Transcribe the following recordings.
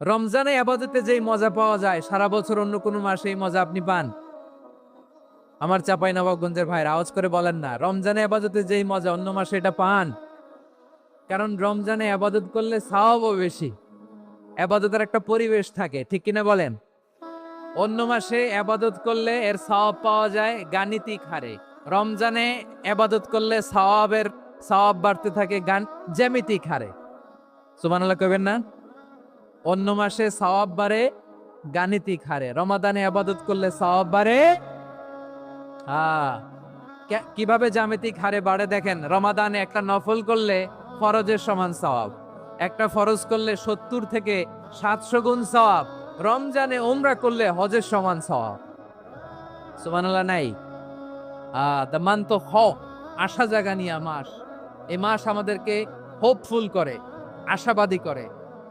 রমজানে আবাদতে যেই মজা পাওয়া যায় সারা বছর অন্য কোনো মাসে এই মজা আপনি পান? আমার চাপাই নবাবগঞ্জের ভাইরা আওয়াজ করে বলেন না, রমজানে আবাদতে যেই মজা অন্য মাসে এটা পান? কারণ রমজানে আবাদত করলে সওয়াবও বেশি, আবাদতের একটা পরিবেশ থাকে, ঠিক কিনা বলেন? অন্য মাসে আবাদত করলে এর সওয়াব পাওয়া যায় গাণিতিক হারে, রমজানে আবাদত করলে সওয়াব বাড়তে থাকে জ্যামিতিক হারে। সুবহানাল্লাহ কইবেন না? অন্য মাসে সওয়াব বাড়ে গাণিতিক হারে, রমাদানে আবাদত করলে সওয়াব বাড়ে কিভাবে জ্যামিতিক হারে বাড়ে দেখেন। রমাদানে একটা নফল করলে ফরজের সমান সওয়াব, একটা ফরজ করলে 70 থেকে 700 গুণ সওয়াব, রমজানে উমরা করলে হজের সমান সওয়াব। সুবহানাল্লাহ নাই? দ্য মান্থ অফ হোপ, আশা জাগানিয়া মাস। এই মাস আমাদেরকে হোপফুল করে, আশাবাদী করে।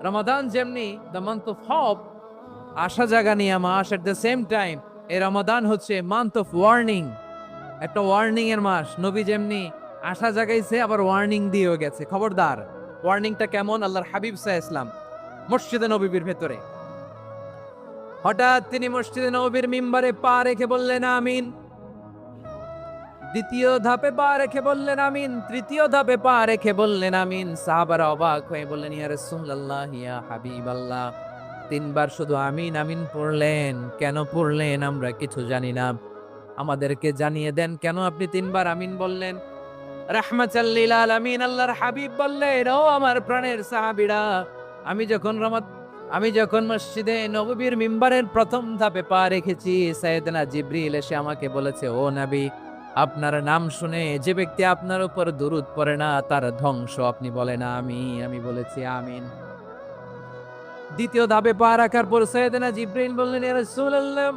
রমাদান যেমনি দ্য মান্থ অফ হোপ, আশা জাগানিয়া মাস, এট দ্য সেম টাইম এই রমাদান হচ্ছে মান্থ অফ ওয়ার্নিং, একটা ওয়ার্নিং এর মাস। নবী যেমনি আশা জাগাইছে আবার ওয়ার্নিং দিয়েও গেছে, খবরদার। ওয়ার্নিংটা কেমন? আল্লাহর হাবিব সাল্লাল্লাহু আলাইহি ওয়াসাল্লাম মসজিদে নববীর ভেতরে হঠাৎ তিনি মসজিদে নববীর মিম্বারে পা রেখে বললেন আমিন। দ্বিতীয় ধাপে পা রেখে বললেন আমিন, তৃতীয় ধাপে পা রেখে বললেন আমিন। সাহাবারা অবাক হয়ে বললেন ইয়া রাসূলুল্লাহ, ইয়া হাবিবাল্লাহ, তিনবার শুধু আমিন আমিন পড়লেন, কেন পড়লেন আমরা কিছু জানি না, আমাদেরকে জানিয়ে দেন কেন আপনি তিনবার আমিন বললেন। রাহমাতাল লিল আলামিন আল্লাহর হাবিব বললেন, ও আমার প্রাণের সাহাবীরা, আমি যখন মসজিদে নববীর মিম্বারের প্রথম ধাপে পা রেখেছি, সাইয়েদনা জিবরিল এসে আমাকে বলেছে, ও নবী, আপনার নাম শুনে যে ব্যক্তি আপনার উপর দুরূদ পড়ে না তার ধ্বংস। আপনি বলেন আমি বলেছি আমিন। দ্বিতীয় ধাপে পা রাখার পর সাইয়েদনা জিবরিল বললেন, ইয়া রাসূলুল্লাহ,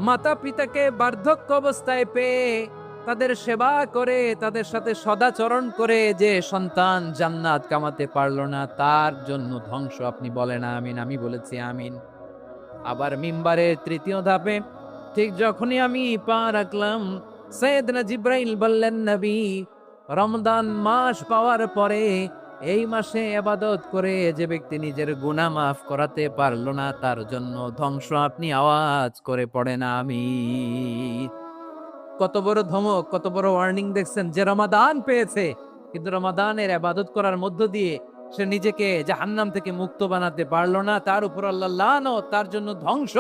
মাতা পিতাকে বার্ধক্য অবস্থায় পেয়ে তাদের সেবা করে তাদের সাথে সদাচরণ করে যে সন্তান জান্নাত কামাতে পারলো না তার জন্য ধ্বংস। আপনি বলেন আমিন। আমি বলেছি আমিন। আবার মিম্বারের তৃতীয় ধাপে ঠিক যখনই আমি পা রাখলাম, সাইয়েদনা জিবরাইল বললেন, নবী, রমজান মাস পাওয়ার পরে এই মাসে ইবাদত করে যে ব্যক্তি নিজের গুনাহ মাফ করাতে পারলো না তার জন্য ধ্বংস। আপনি আওয়াজ করে পড়েন আমিন। কত বড় ধমক, কত বড় ওয়ার্নিং দেখছেন। যে রমাদান পেয়েছে কিন্তু রমাদানের ইবাদত করার মধ্য দিয়ে সে নিজেকে জাহান্নাম থেকে মুক্ত বানাতে পারলো না, তার উপর আল্লাহ লানত, তার জন্য ধ্বংস।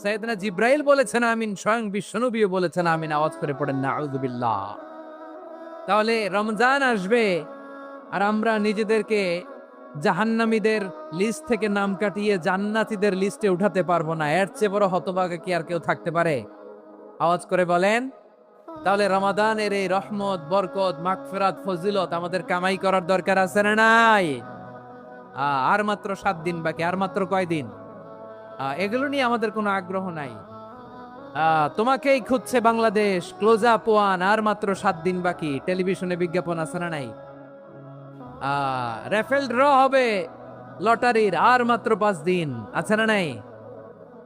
সাইয়েদনা জিবরাইল বলেছেন আমিন, স্বয়ং বিশ্বনবীও বলেছেন আমিন। আওয়াজ করে পড়েন নাউযুবিল্লাহ। তাহলে রমজান আসবে আর আমরা নিজেদেরকে জাহান্নামীদের লিস্ট থেকে নাম কাটিয়ে জান্নাতীদের লিস্টে উঠাতে পারবো না। এর চেয়ে বড় হতভাগা কি আর কেউ থাকতে পারে? আওয়াজ করে বলেন। তাহলে রমাদানের এই রহমত, বরকত, মাগফিরাত, ফজিলত আমাদের কামাই করার দরকার আছে না নাই? আর মাত্র 7 দিন বাকি, আর মাত্র কয়দিন? এগুলো নিয়ে আমাদের কোনো আগ্রহ নাই। তোমাকেই খুঁজছে বাংলাদেশ, ক্লোজ আপ ওয়ান, আর মাত্র 7 দিন বাকি। টেলিভিশনে বিজ্ঞাপন আছে না নাই? রেফেল ড্র হবে লটারির, আর মাত্র 5 দিন, আছে না নাই?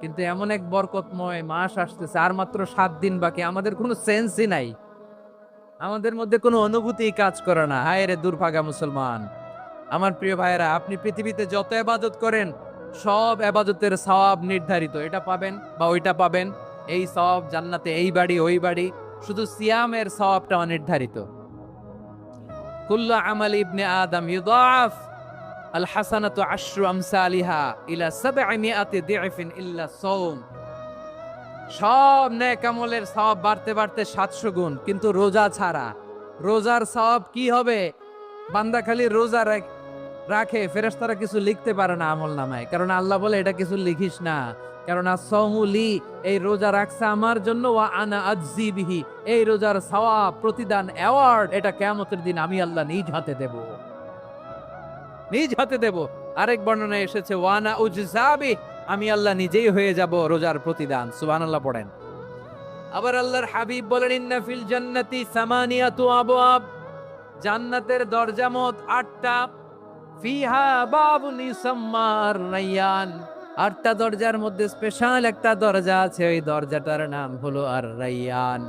কিন্তু এমন এক বরকতময় মাস আসতেছে, আর মাত্র 7 দিন বাকি। আমাদের কোনো সেন্সই নাই, আমাদের মধ্যে কোনো অনুভূতি কাজ করে না। হায় রে দুর্ভাগা মুসলমান। আমার প্রিয় ভাইয়েরা, আপনি পৃথিবীতে যত ইবাদত করেন সব ইবাদতের সওয়াব নির্ধারিত, এটা পাবেন বা ওইটা পাবেন, এই সওয়াব জান্নাতে, এই বাড়ি ওই বাড়ি। শুধু সিয়ামের সওয়াবটা অনির্ধারিত। কুল্লু আমাল ইবনে আদম ইউদাফ আল হাসানাতু আশরু আমসালিহা ইলা 700 দি'ফিন ইল্লা সাওম। সব নেক আমলের সওয়াব বাড়তে বাড়তে 700 গুণ, কিন্তু রোজা ছাড়া। রোজার সওয়াব কি হবে? বান্দা খালি রোজা রাখে, ফেরেশতারা কিছু লিখতে পারে না আমল নামায়, কারণ আল্লাহ বলে এটা কিছু লিখিস না, কারণ আস-সাওমুলি, এই রোজা রাখছে আমার জন্য, ওয়া আনা আজজি বিহি, এই রোজার সওয়াব, প্রতিদান, অ্যাওয়ার্ড এটা কিয়ামতের দিন আমি আল্লাহ নিজ হাতে দেব, নিজ হাতে দেব। আরেক বর্ণনায় এসেছে ওয়ানা উজজাবি, আমি আল্লাহ নিজেই হয়ে যাব রোজার প্রতিদান। সুবহানাল্লাহ পড়েন। আবার আল্লাহর হাবিব বলেন, ইন্না ফিল জান্নাতি সামানিয়াতু আবওয়াব, জান্নাতের দরজা মোট 8টা। ফিহা বাবুন ইউসাম্মা আর-রায়্যান, 8টা দরজার মধ্যে স্পেশাল একটা দরজা আছে, ওই দরজাটার নাম হলো আর-রায়্যান।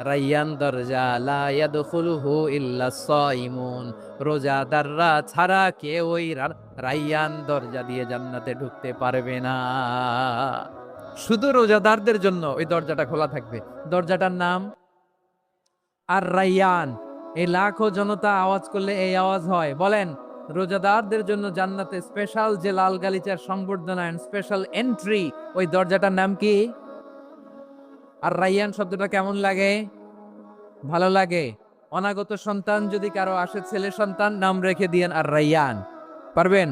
রাইয়ান দরজা লা ইয়াদখুলুহু ইল্লা সাইমুন, রোজাদাররা ছাড়া কেউ ওই রাইয়ান দরজা দিয়ে জান্নাতে ঢুকতে পারবে না। শুধু রোজাদারদের জন্য ওই দরজাটা খোলা থাকবে। দরজাটার নাম আর রাইয়ান। এই লাখো জনতা আওয়াজ করলে এই আওয়াজ হয়, বলেন রোজাদারদের জন্য জান্নাতে স্পেশাল যে লাল গালিচার সংবর্ধনা এন্ড স্পেশাল এন্ট্রি, ওই দরজাটার নাম কি? আর রাইয়ান শব্দটা কেমন লাগে? ভালো লাগে। অনাগত সন্তান যদি কারো আসে, ছেলে সন্তান, নাম রেখে দিয়েন আর রাইয়ান। পারবেন?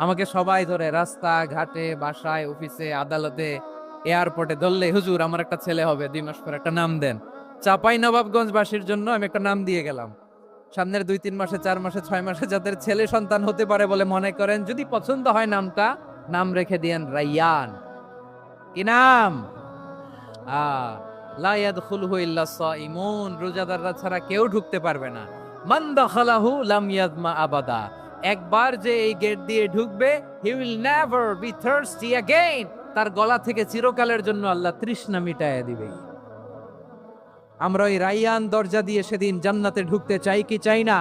আমাকে সবাই ধরে রাস্তা ঘাটে, বাসায়, অফিসে, আদালতে, এয়ারপোর্টে ধরলে, হুজুর আমার একটা ছেলে হবে 2 মাস পর, একটা নাম দেন। চাপাই নবাবগঞ্জবাসীর জন্য আমি একটা নাম দিয়ে গেলাম। সামনের 2-3 মাসে, 4 মাসে, 6 মাসে যাদের ছেলে সন্তান হতে পারে বলে মনে করেন, যদি পছন্দ হয় নামটা, নাম রেখে দিয়েন রাইয়ান। কি নাম? লা ইয়াদখুলুহু ইল্লা সাইমুন, রোজাদাররা ছাড়া কেউ ঢুকতে পারবে না। মান দাখালাহু লাম ইয়াজমা আবাদা, একবার যে এই গেট দিয়ে ঢুকবে, he will never be thirsty again, তার গলা থেকে চিরকালের জন্য আল্লাহ তৃষ্ণা মিটায়া দিবে। আমরা ওই রাইয়ান দরজা দিয়ে সেদিন জান্নাতে ঢুকতে চাই কি চাই না?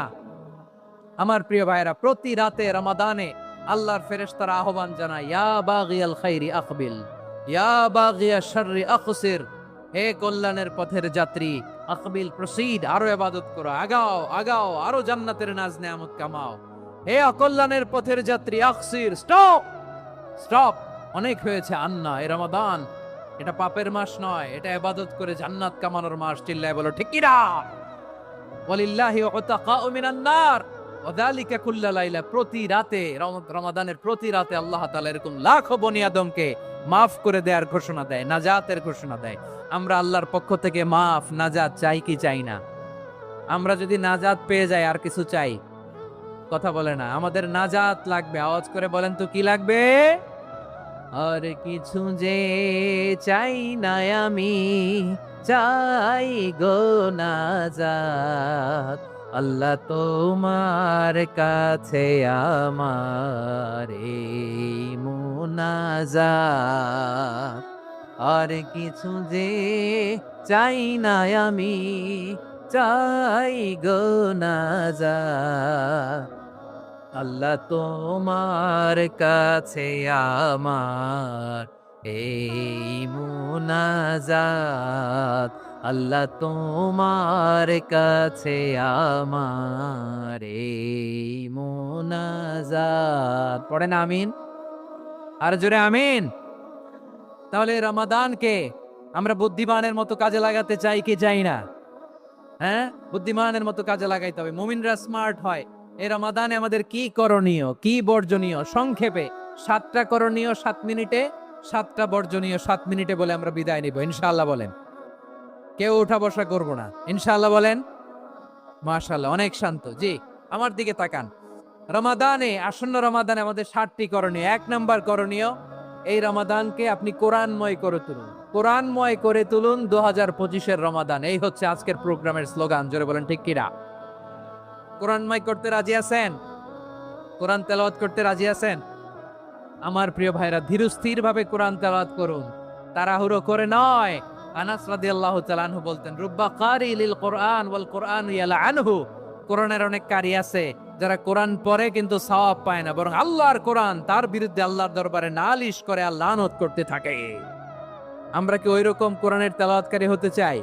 আমার প্রিয় ভাইরা, প্রতি রাতে রমাদানে আল্লাহর ফেরেশতারা আহ্বান জানায়, ইয়া বাগিয়াল খাইরি আকবিল, ইয়া বাগিয়াশ শাররি আকসির, হে কল্যাণের পথের যাত্রী, আকবিল প্রসিড, আরো ইবাদত করো, আগাও আগাও, আরো জান্নাতের নাজ নেয়ামত কামাও। হে অকল্যাণের পথের যাত্রী, আকসির, স্টপ স্টপ, অনেক হয়েছে আন্না। এ রমাদান এটা পাপের মাস নয়, এটা ইবাদত করে জান্নাত কামানোর মাস। চিল্লায় বলো ঠিক কি না? ওয়ালিল্লাহি উতাকাউ মিনান নার ওয়াযালিকা কুল্লা লাইলা, প্রতি রাতে, রমাদানের প্রতি রাতে আল্লাহ তাআলা এরকম লাখো বনি আদমকে মাফ করে দেওয়ার ঘোষণা দেয়, নাজাতের ঘোষণা দেয়। আমরা আল্লাহর পক্ষ থেকে মাফ, নাজাত চাই কি চাই না? আমরা যদি নাজাত পেয়ে যাই আর কিছু চাই? কথা বলে না। আমাদের নাজাত লাগবে, আওয়াজ করে বলেন তো কি লাগবে? আর কিছু যে চাই না আমি, চাই গো নাজাত, আল্লাহ তোমার কাছে আমার এই মুনাজাত। আর কিছু যে চাই না আমি, চাই গো নাজাত, আল্লাহ তোমার কাছে আমার এই মুনাজাত, আল্লাহ তোমার কাছে আমার এই মুনাজাত। পড়েন আমিন, আর জোরে আমিন। তাহলে রমাদানকে আমরা বুদ্ধিমানের মতো কাজে লাগাতে চাই কি চাই না? হ্যাঁ, বুদ্ধিমানের মতো কাজে লাগাইতে হবে। মুমিনরা স্মার্ট হয়। এই রমাদানে আমাদের কি করণীয়, কি বর্জনীয়? সংক্ষেপে 7টা করণীয় 7 মিনিটে, 7টা বর্জনীয় 7 মিনিটে বলে আমরা বিদায় নিব ইনশাআল্লাহ। বলেন, কেউ উঠা বসা করব না ইনশাআল্লাহ। বলেন মাশাআল্লাহ, অনেক শান্ত। জি, আমার দিকে তাকান। রমাদানে, আসন্ন রমাদানে আমাদের 7টি করণীয়। 1 নাম্বার করণীয়, এই রমাদানকে আপনি কোরআনময় করে তুলুন। কোরআনময় করে তুলুন 2025-এর রমাদান। এই হচ্ছে আজকের প্রোগ্রামের স্লোগান। জোরে বলেন ঠিক কিনা? কোরআনময় করতে রাজি আছেন? কোরআন তেলাওয়াত করতে রাজি আছেন? আমার প্রিয় ভাইরা, ধীরস্থির ভাবে কোরআন তেলাওয়াত করুন, তাড়াহুড়ো করে নয়। আনাস রাদিয়াল্লাহু তাআলা আনহু বলতেন, রুব্বা কারি লিল কোরআন ওয়াল কোরআন ইয়ালআনহু, কোরআনের অনেক কারি আছে যারা কোরআন পড়ে কিন্তু সওয়াব পায় না, বরং আল্লাহর কোরআন তার বিরুদ্ধে আল্লাহর দরবারে নালিশ করে আর লানত করতে থাকে। আমরা কি ওইরকম কোরআনের তেলাওয়াতকারী হতে চাই?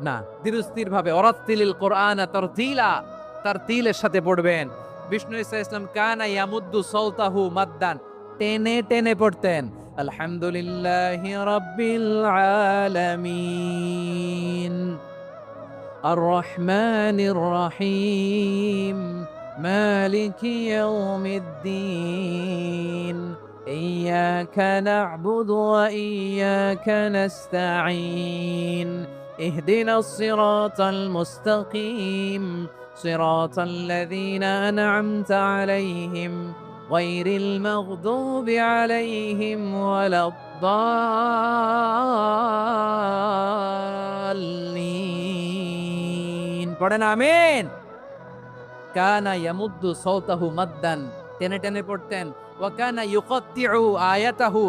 না। ধীরস্থির ভাবে, ওরাত্তিলিল কোরআন তারতিলা, তারতিলের সাথে পড়বেন। বিষ্ণু ঈসা ইসলাম কানা ইয়ামুদ্দু সাওতাহু মাদ্দান, টেনে টেনে পড়তেন। আলহামদুলিল্লাহি রাব্বিল আলামিন আর রহমানির রহিম মালিকি ইয়াউমিদ্দিন ইয়্যাকা না'বুদু ওয়া ইয়্যাকা নাস্তাঈন اهدنا الصراط المستقيم صراط الذين أنعمت عليهم غير المغضوب عليهم ولا الضالين পড়েন আমিন। কানা ইয়ামুদ্দু সাওতাহু মাদ্দান, টেনে টেনে পড়তেন। ওয়া কানা ইউকাত্তিউ আয়াতাহু,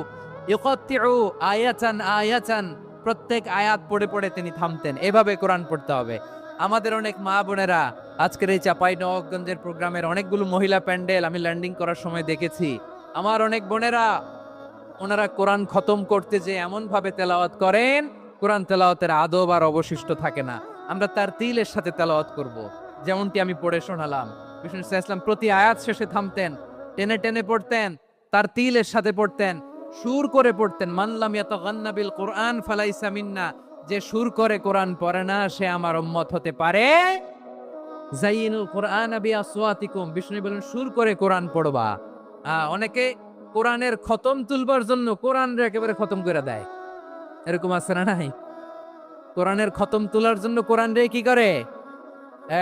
ইউকাত্তিউ আয়াতান আয়াতান, প্রত্যেক আয়াত পড়ে পড়ে তিনি থামতেন। এভাবে কোরআন পড়তে হবে। আমাদের অনেক মা বোনেরা আজকের এই চাঁপাইনবাবগঞ্জের প্রোগ্রামের অনেকগুলো মহিলা প্যান্ডেল আমি ল্যান্ডিং করার সময় দেখেছি। আমার অনেক বোনেরা ওনারা কোরআন খতম করতে যে এমন ভাবে তেলাওয়াত করেন, কোরআন তেলাওয়াতের আদব আর অবশিষ্ট থাকে না। আমরা তার তিলের সাথে তেলাওয়াত করব, যেমনটি আমি পড়ে শোনালাম। বিষ্ণু ইসলাম প্রতি আয়াত শেষে থামতেন, টেনে টেনে পড়তেন, তার তিলের সাথে পড়তেন, সুর করে পড়তেন। মানলাম ইয়াতাগান্না বিল কোরআন ফালাইসা মিন্না, যে সুর করে কোরআন পড়ে না সে আমার উম্মত হতে পারে। জাইনুল কোরআন বিআসওয়াতিকুম, বিষ্ণু বলেন সুর করে কোরআন পড়বা। অনেকে কোরআনের খতম তুলবার জন্য কোরআন একেবারে খতম করে দেয়, এরকম আছে না নাই? কোরআনের খতম তোলার জন্য কোরআন রে কি করে,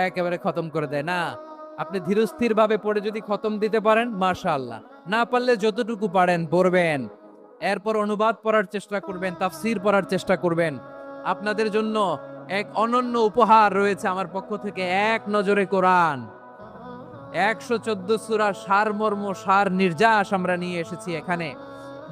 একেবারে খতম করে দেয় না। আপনি ধীরস্থির ভাবে পড়ে যদি খতম দিতে পারেন মাশাআল্লাহ, না পারলে যতটুকু পারেন পড়বেন, এরপর অনুবাদ পড়ার চেষ্টা করবেন, তাফসীর পড়ার চেষ্টা করবেন। আপনাদের জন্য এক অনন্য উপহার রয়েছে আমার পক্ষ থেকে, এক নজরে কোরআন 114 সূরা সারমর্ম সার নির্যাস আমরা নিয়ে এসেছি এখানে।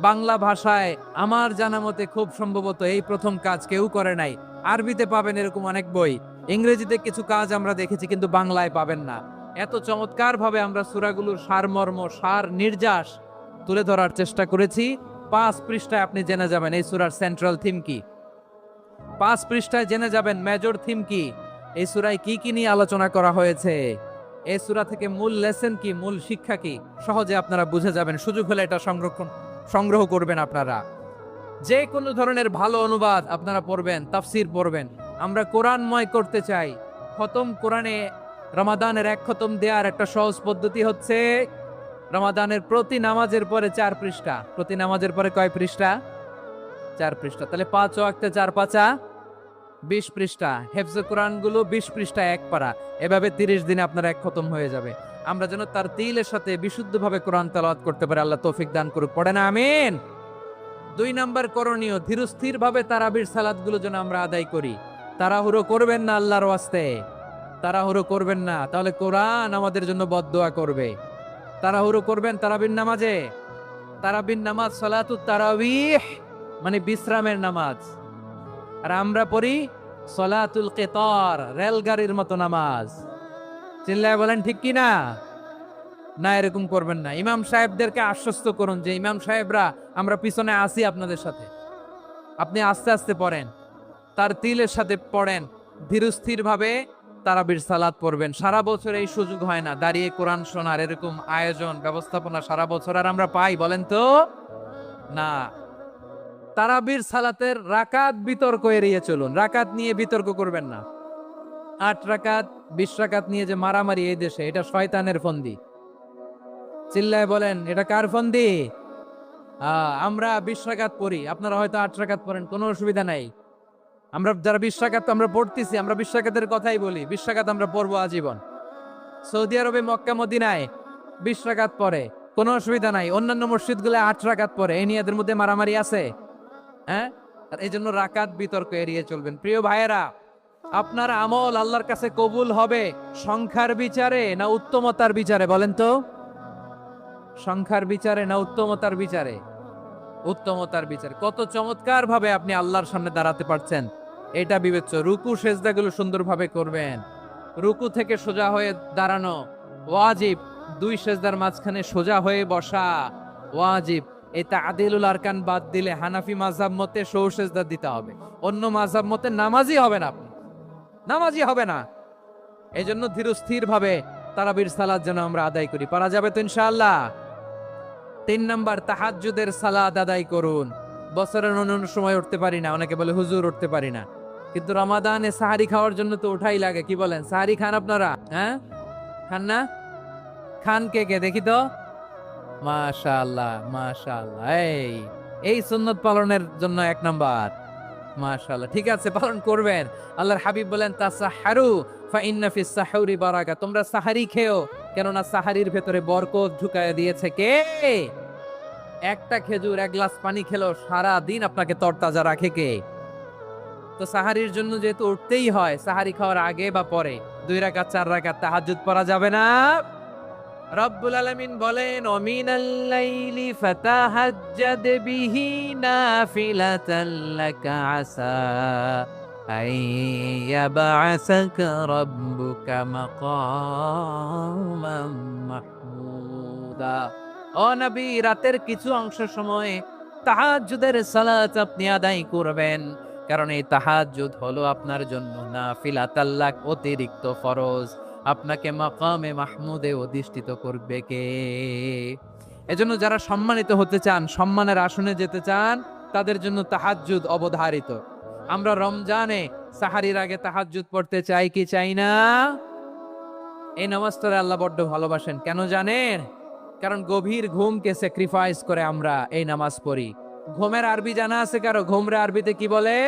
বাংলা ভাষায় আমার জানা মতে খুব সম্ভবত এই প্রথম কাজ কেউ করে নাই। আরবিতে পাবেন এরকম অনেক বই, ইংরেজিতে কিছু কাজ আমরা দেখেছি, কিন্তু বাংলায় পাবেন না। এত চমৎকার ভাবে আমরা সূরাগুলোর সারমর্ম সার নির্যাস তুলে ধরার চেষ্টা করেছি। 5 পৃষ্ঠায় আপনি জেনে যাবেন এই সূরার সেন্ট্রাল থিম কি, 5 পৃষ্ঠায় জেনে যাবেন মেজর থিম কি, এই সূরায় কি কি নিয়ে আলোচনা করা হয়েছে, এই সূরা থেকে মূল লেসন কি, মূল শিক্ষা কি, সহজে আপনারা বুঝে যাবেন। সুযোগ হলে এটা সংগ্রহ করবেন। আপনারা যে কোনো ধরনের ভালো অনুবাদ আপনারা পড়বেন, তাফসীর পড়বেন। আমরা কোরআনময় করতে চাই। খতম কোরআনে রমাদানের 1 খতম দেওয়ার একটা সহজ পদ্ধতি হচ্ছে রমাদানের প্রতি নামাজের পরে 4 পৃষ্ঠা। প্রতি নামাজের পরে কয় পৃষ্ঠা? 4 পৃষ্ঠা। তাহলে 5 ওয়াক্তে 4 পাঁচা 20 পৃষ্ঠা। হেফজে কোরআন গুলো 20 পৃষ্ঠা এক পারা, এভাবে 30 দিনে আপনার 1 খতম হয়ে যাবে। আমরা যেন তার তিলের সাথে বিশুদ্ধভাবে কোরআন তেলাওয়াত করতে পারি, আল্লাহ তৌফিক দান করুক। পড়ে না আমিন। 2 নাম্বার করণীয়, ধীরস্থির ভাবে তারাবির সালাত গুলো যেন আমরা আদায় করি। তাড়াহুড়ো করবেন না আল্লাহর ওয়াস্তে, তাড়াহুড়ো করবেন না, তাহলে কোরআন আমাদের জন্য বদদোয়া করবে। তাড়াহুড়ো করবেন তারাবির নামাজে। তারাবির নামাজ সালাতুত তারাবিহ মানে বিশ্রামের নামাজ, আর আমরা পড়ি সলাতুল কিতার, রেলগাড়ির মতো নামাজ। চিল্লায় বলেন ঠিক কি না? না, এরকম করবেন না। ইমাম সাহেবদেরকে আশ্বস্ত করুন যে ইমাম সাহেবরা আমরা পিছনে আসি আপনাদের সাথে, আপনি আস্তে আস্তে পড়েন, তার তিলের সাথে পড়েন, ধীরস্থির ভাবে তারাবির সালাত পড়বেন। সারা বছর এই সুযোগ হয় না দাঁড়িয়ে কোরআন শোনার, এরকম আয়োজন ব্যবস্থাপনা সারা বছর আর আমরা পাই বলেন তো? না। তারাবির সালাতের রাকাত বিতর্ক এড়িয়ে চলুন, রাকাত নিয়ে বিতর্ক করবেন না। 8 রাকাত 20 রাকাত নিয়ে যে মারামারি এই দেশে, এটা শয়তানের ফন্দি। চিল্লায় বলেন এটা কার ফন্দি? আমরা 20 রাকাত পড়ি, আপনারা হয়তো 8 রাকাত পড়েন, কোনো অসুবিধা নাই। আমরা যারা 20 রাকাত আমরা পড়তেছি, আমরা 20 রাকাতের কথাই বলি, 20 রাকাত আমরা পড়বো আজীবন। সৌদি আরবে মক্কা মদিনায় 20 রাকাত পড়ে, কোনো অসুবিধা নাই। অন্যান্য মসজিদ গুলো 8 রাকাত পড়ে, এই নিয়ে এদের মধ্যে মারামারি আছে? হ্যাঁ, আর এই জন্য রাকাত বিতর্ক এড়িয়ে চলবেন। প্রিয় ভাইয়েরা, আপনার আমল আল্লাহর কাছে কবুল হবে সংখ্যার বিচারে না উত্তমতার বিচারে বলেন তো? সংখ্যার বিচারে না উত্তমতার বিচারে? উত্তমতার বিচারে। কত চমৎকার ভাবে আপনি আল্লাহর সামনে দাঁড়াতে পারছেন এটা বিবেচ্য। রুকু সেজদাগুলো সুন্দরভাবে করবেন, রুকু থেকে সোজা হয়ে দাঁড়ানো ওয়াজিব, 2 সেজদার মাঝখানে সোজা হয়ে বসা ওয়াজিব। এই তাদিলুল আরকান বাদ দিলে হানাফি মাযহাব মতে সৌ সেজদা দিতে হবে, অন্য মাযহাব মতে নামাজই হবে না, আপনি নামাজই হবে না। এই জন্য ধীরস্থির ভাবে তারাবির সালাত যেন আমরা আদায় করি। পারা যাবে তো ইনশাআল্লাহ? 3 নাম্বার, তাহাজ্জুদের সালাত আদায় করুন। বছরের অন্য সময় উঠতে পারি না, অনেকে বলে হুজুর উঠতে পারি না, কিন্তু রমাদানে সাহারি খাওয়ার জন্য তো ওঠাই লাগে। কি বলেন, সাহারি খান আপনারা? হ্যাঁ, খান না? খান কে কে দেখি তো? মাশাআল্লাহ মাশাআল্লাহ, এই সুন্নত পালনের জন্য 1 নাম্বার। মাশাআল্লাহ, ঠিক আছে, পালন করবেন। আল্লাহর হাবিব বলেন তাসাহারু ফা ইন্না ফিস সাহুরি বারাকা, তোমরা সাহারি খেও, কেননা সাহারির ভেতরে বরকত ঢুকায় দিয়েছে কে? একটা খেজুর 1 গ্লাস পানি খেলো সারা দিন আপনাকে তরতাজা রাখে কে? তো সাহারির জন্য যেহেতু উঠতেই হয়, সাহারি খাওয়ার আগে বা পরে 2 রাকাত 4 রাকাত তাহাজ্জুদ পড়া যাবে না? রব্বুল আলামিন বলেন ওমিনাল লাইলি ফাতাহাজ্জাদ বিহি নাফিলাতাল লাকা আসা আইয়াবআসাকা রাব্বুকা মাকামান মাহমুদা। ও নবী, রাতের কিছু অংশ সময়ে তাহাজ্জুদের সালাত আপনি আদায় করবেন, কারণ এই তাহাজ্জুদ হলো আপনার জন্য নাফিলাতাল লাক, অতিরিক্ত ফরজ। আপনাকে মাকামে মাহমুদে অধিষ্ঠিত করবে কে? এজন্য যারা সম্মানিত হতে চান, সম্মানের আসনে যেতে চান, তাদের জন্য তাহাজ্জুদ অবধারিত। আমরা রমজানে সাহারির আগে তাহাজ্জুদ পড়তে চাই কি চাই না? এই নামাজটারে আল্লাহ বড্ড ভালোবাসেন, কেন জানেন? কারণ গভীর ঘুমকে স্যাক্রিফাইস করে আমরা এই নামাজ পড়ি। ঘুমের আরবি জানা আছে কারো? ঘুমরে আরবিতে কি বলে?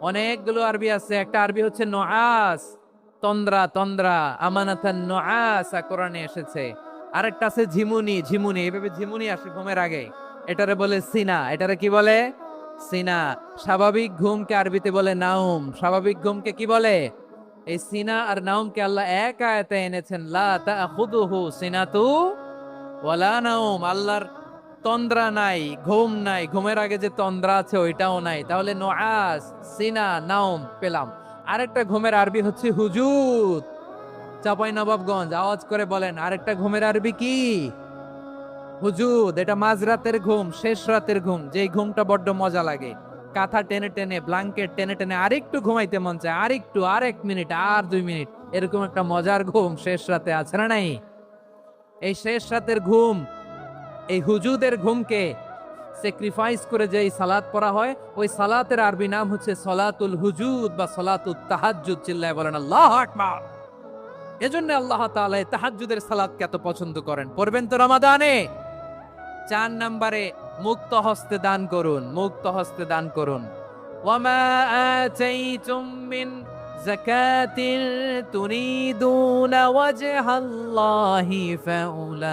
অনেকগুলো আরবি আছে। একটা আরবি হচ্ছে নুআস, তন্দ্রা, তন্দ্রা, আমানাতান নুআসা কোরআনে এসেছে। আরেকটা আছে ঝিমুনি, ঝিমুনি, এইভাবে ঝিমুনি আসে ঘুমের আগে, এটারে বলে সিনা। এটারে কি বলে? সিনা। স্বাভাবিক ঘুমকে আরবিতে বলে নাউম। স্বাভাবিক ঘুমকে কি বলে? এই সিনা আর নাউমকে আল্লাহ এক আয়াতে এনেছেন, লা তাখুযুহু সিনাতু ওয়ালা নাউম। আল্লাহর তন্দ্রা নাই, ঘুম নাই, ঘুমের আগে যে তন্দ্রা আছে ওইটাও নাই। তাহলে নুআস, সিনা, নাউম পেলাম। আরেকটা ঘুমের আরবি হচ্ছে হুজুদ। চাঁপাইনবাবগঞ্জ আওয়াজ করে বলেন, আরেকটা ঘুমের আরবি কি? হুজুদ। এটা মাঝরাতের ঘুম, শেষ রাতের ঘুম, যেই ঘুমটা বড্ড মজা লাগে। কাঁথা টেনে টেনে, ব্ল্যাঙ্কেট টেনে টেনে আরেকটু ঘুমাইতে মন চায়, আরেকটু, আর 1 মিনিট, আর 2 মিনিট, এরকম একটা মজার ঘুম শেষ রাতে আছে না নাই? এই শেষ রাতের ঘুম, এই হুজুদের ঘুমকে স্যাক্রিফাইস করে যে সালাত পড়া হয়, ওই সালাতের আরবি নাম হচ্ছে সলাতুল হুজুদ বা সলাতুত তাহাজ্জুদ। চিল্লায় বলেন আল্লাহু আকবার। এজন্য আল্লাহ তাআলা এই তাহাজ্জুদের সালাতকে এত পছন্দ করেন। পড়বেন তো রমাদানে। 4 নম্বরে মুক্ত হস্তে দান করুন, মুক্ত হস্তে দান করুন। ওয়ামা আতাইতুম মিন যাকাতিন তুরিদুনা ওয়াজহাল্লাহি ফাউলাইকা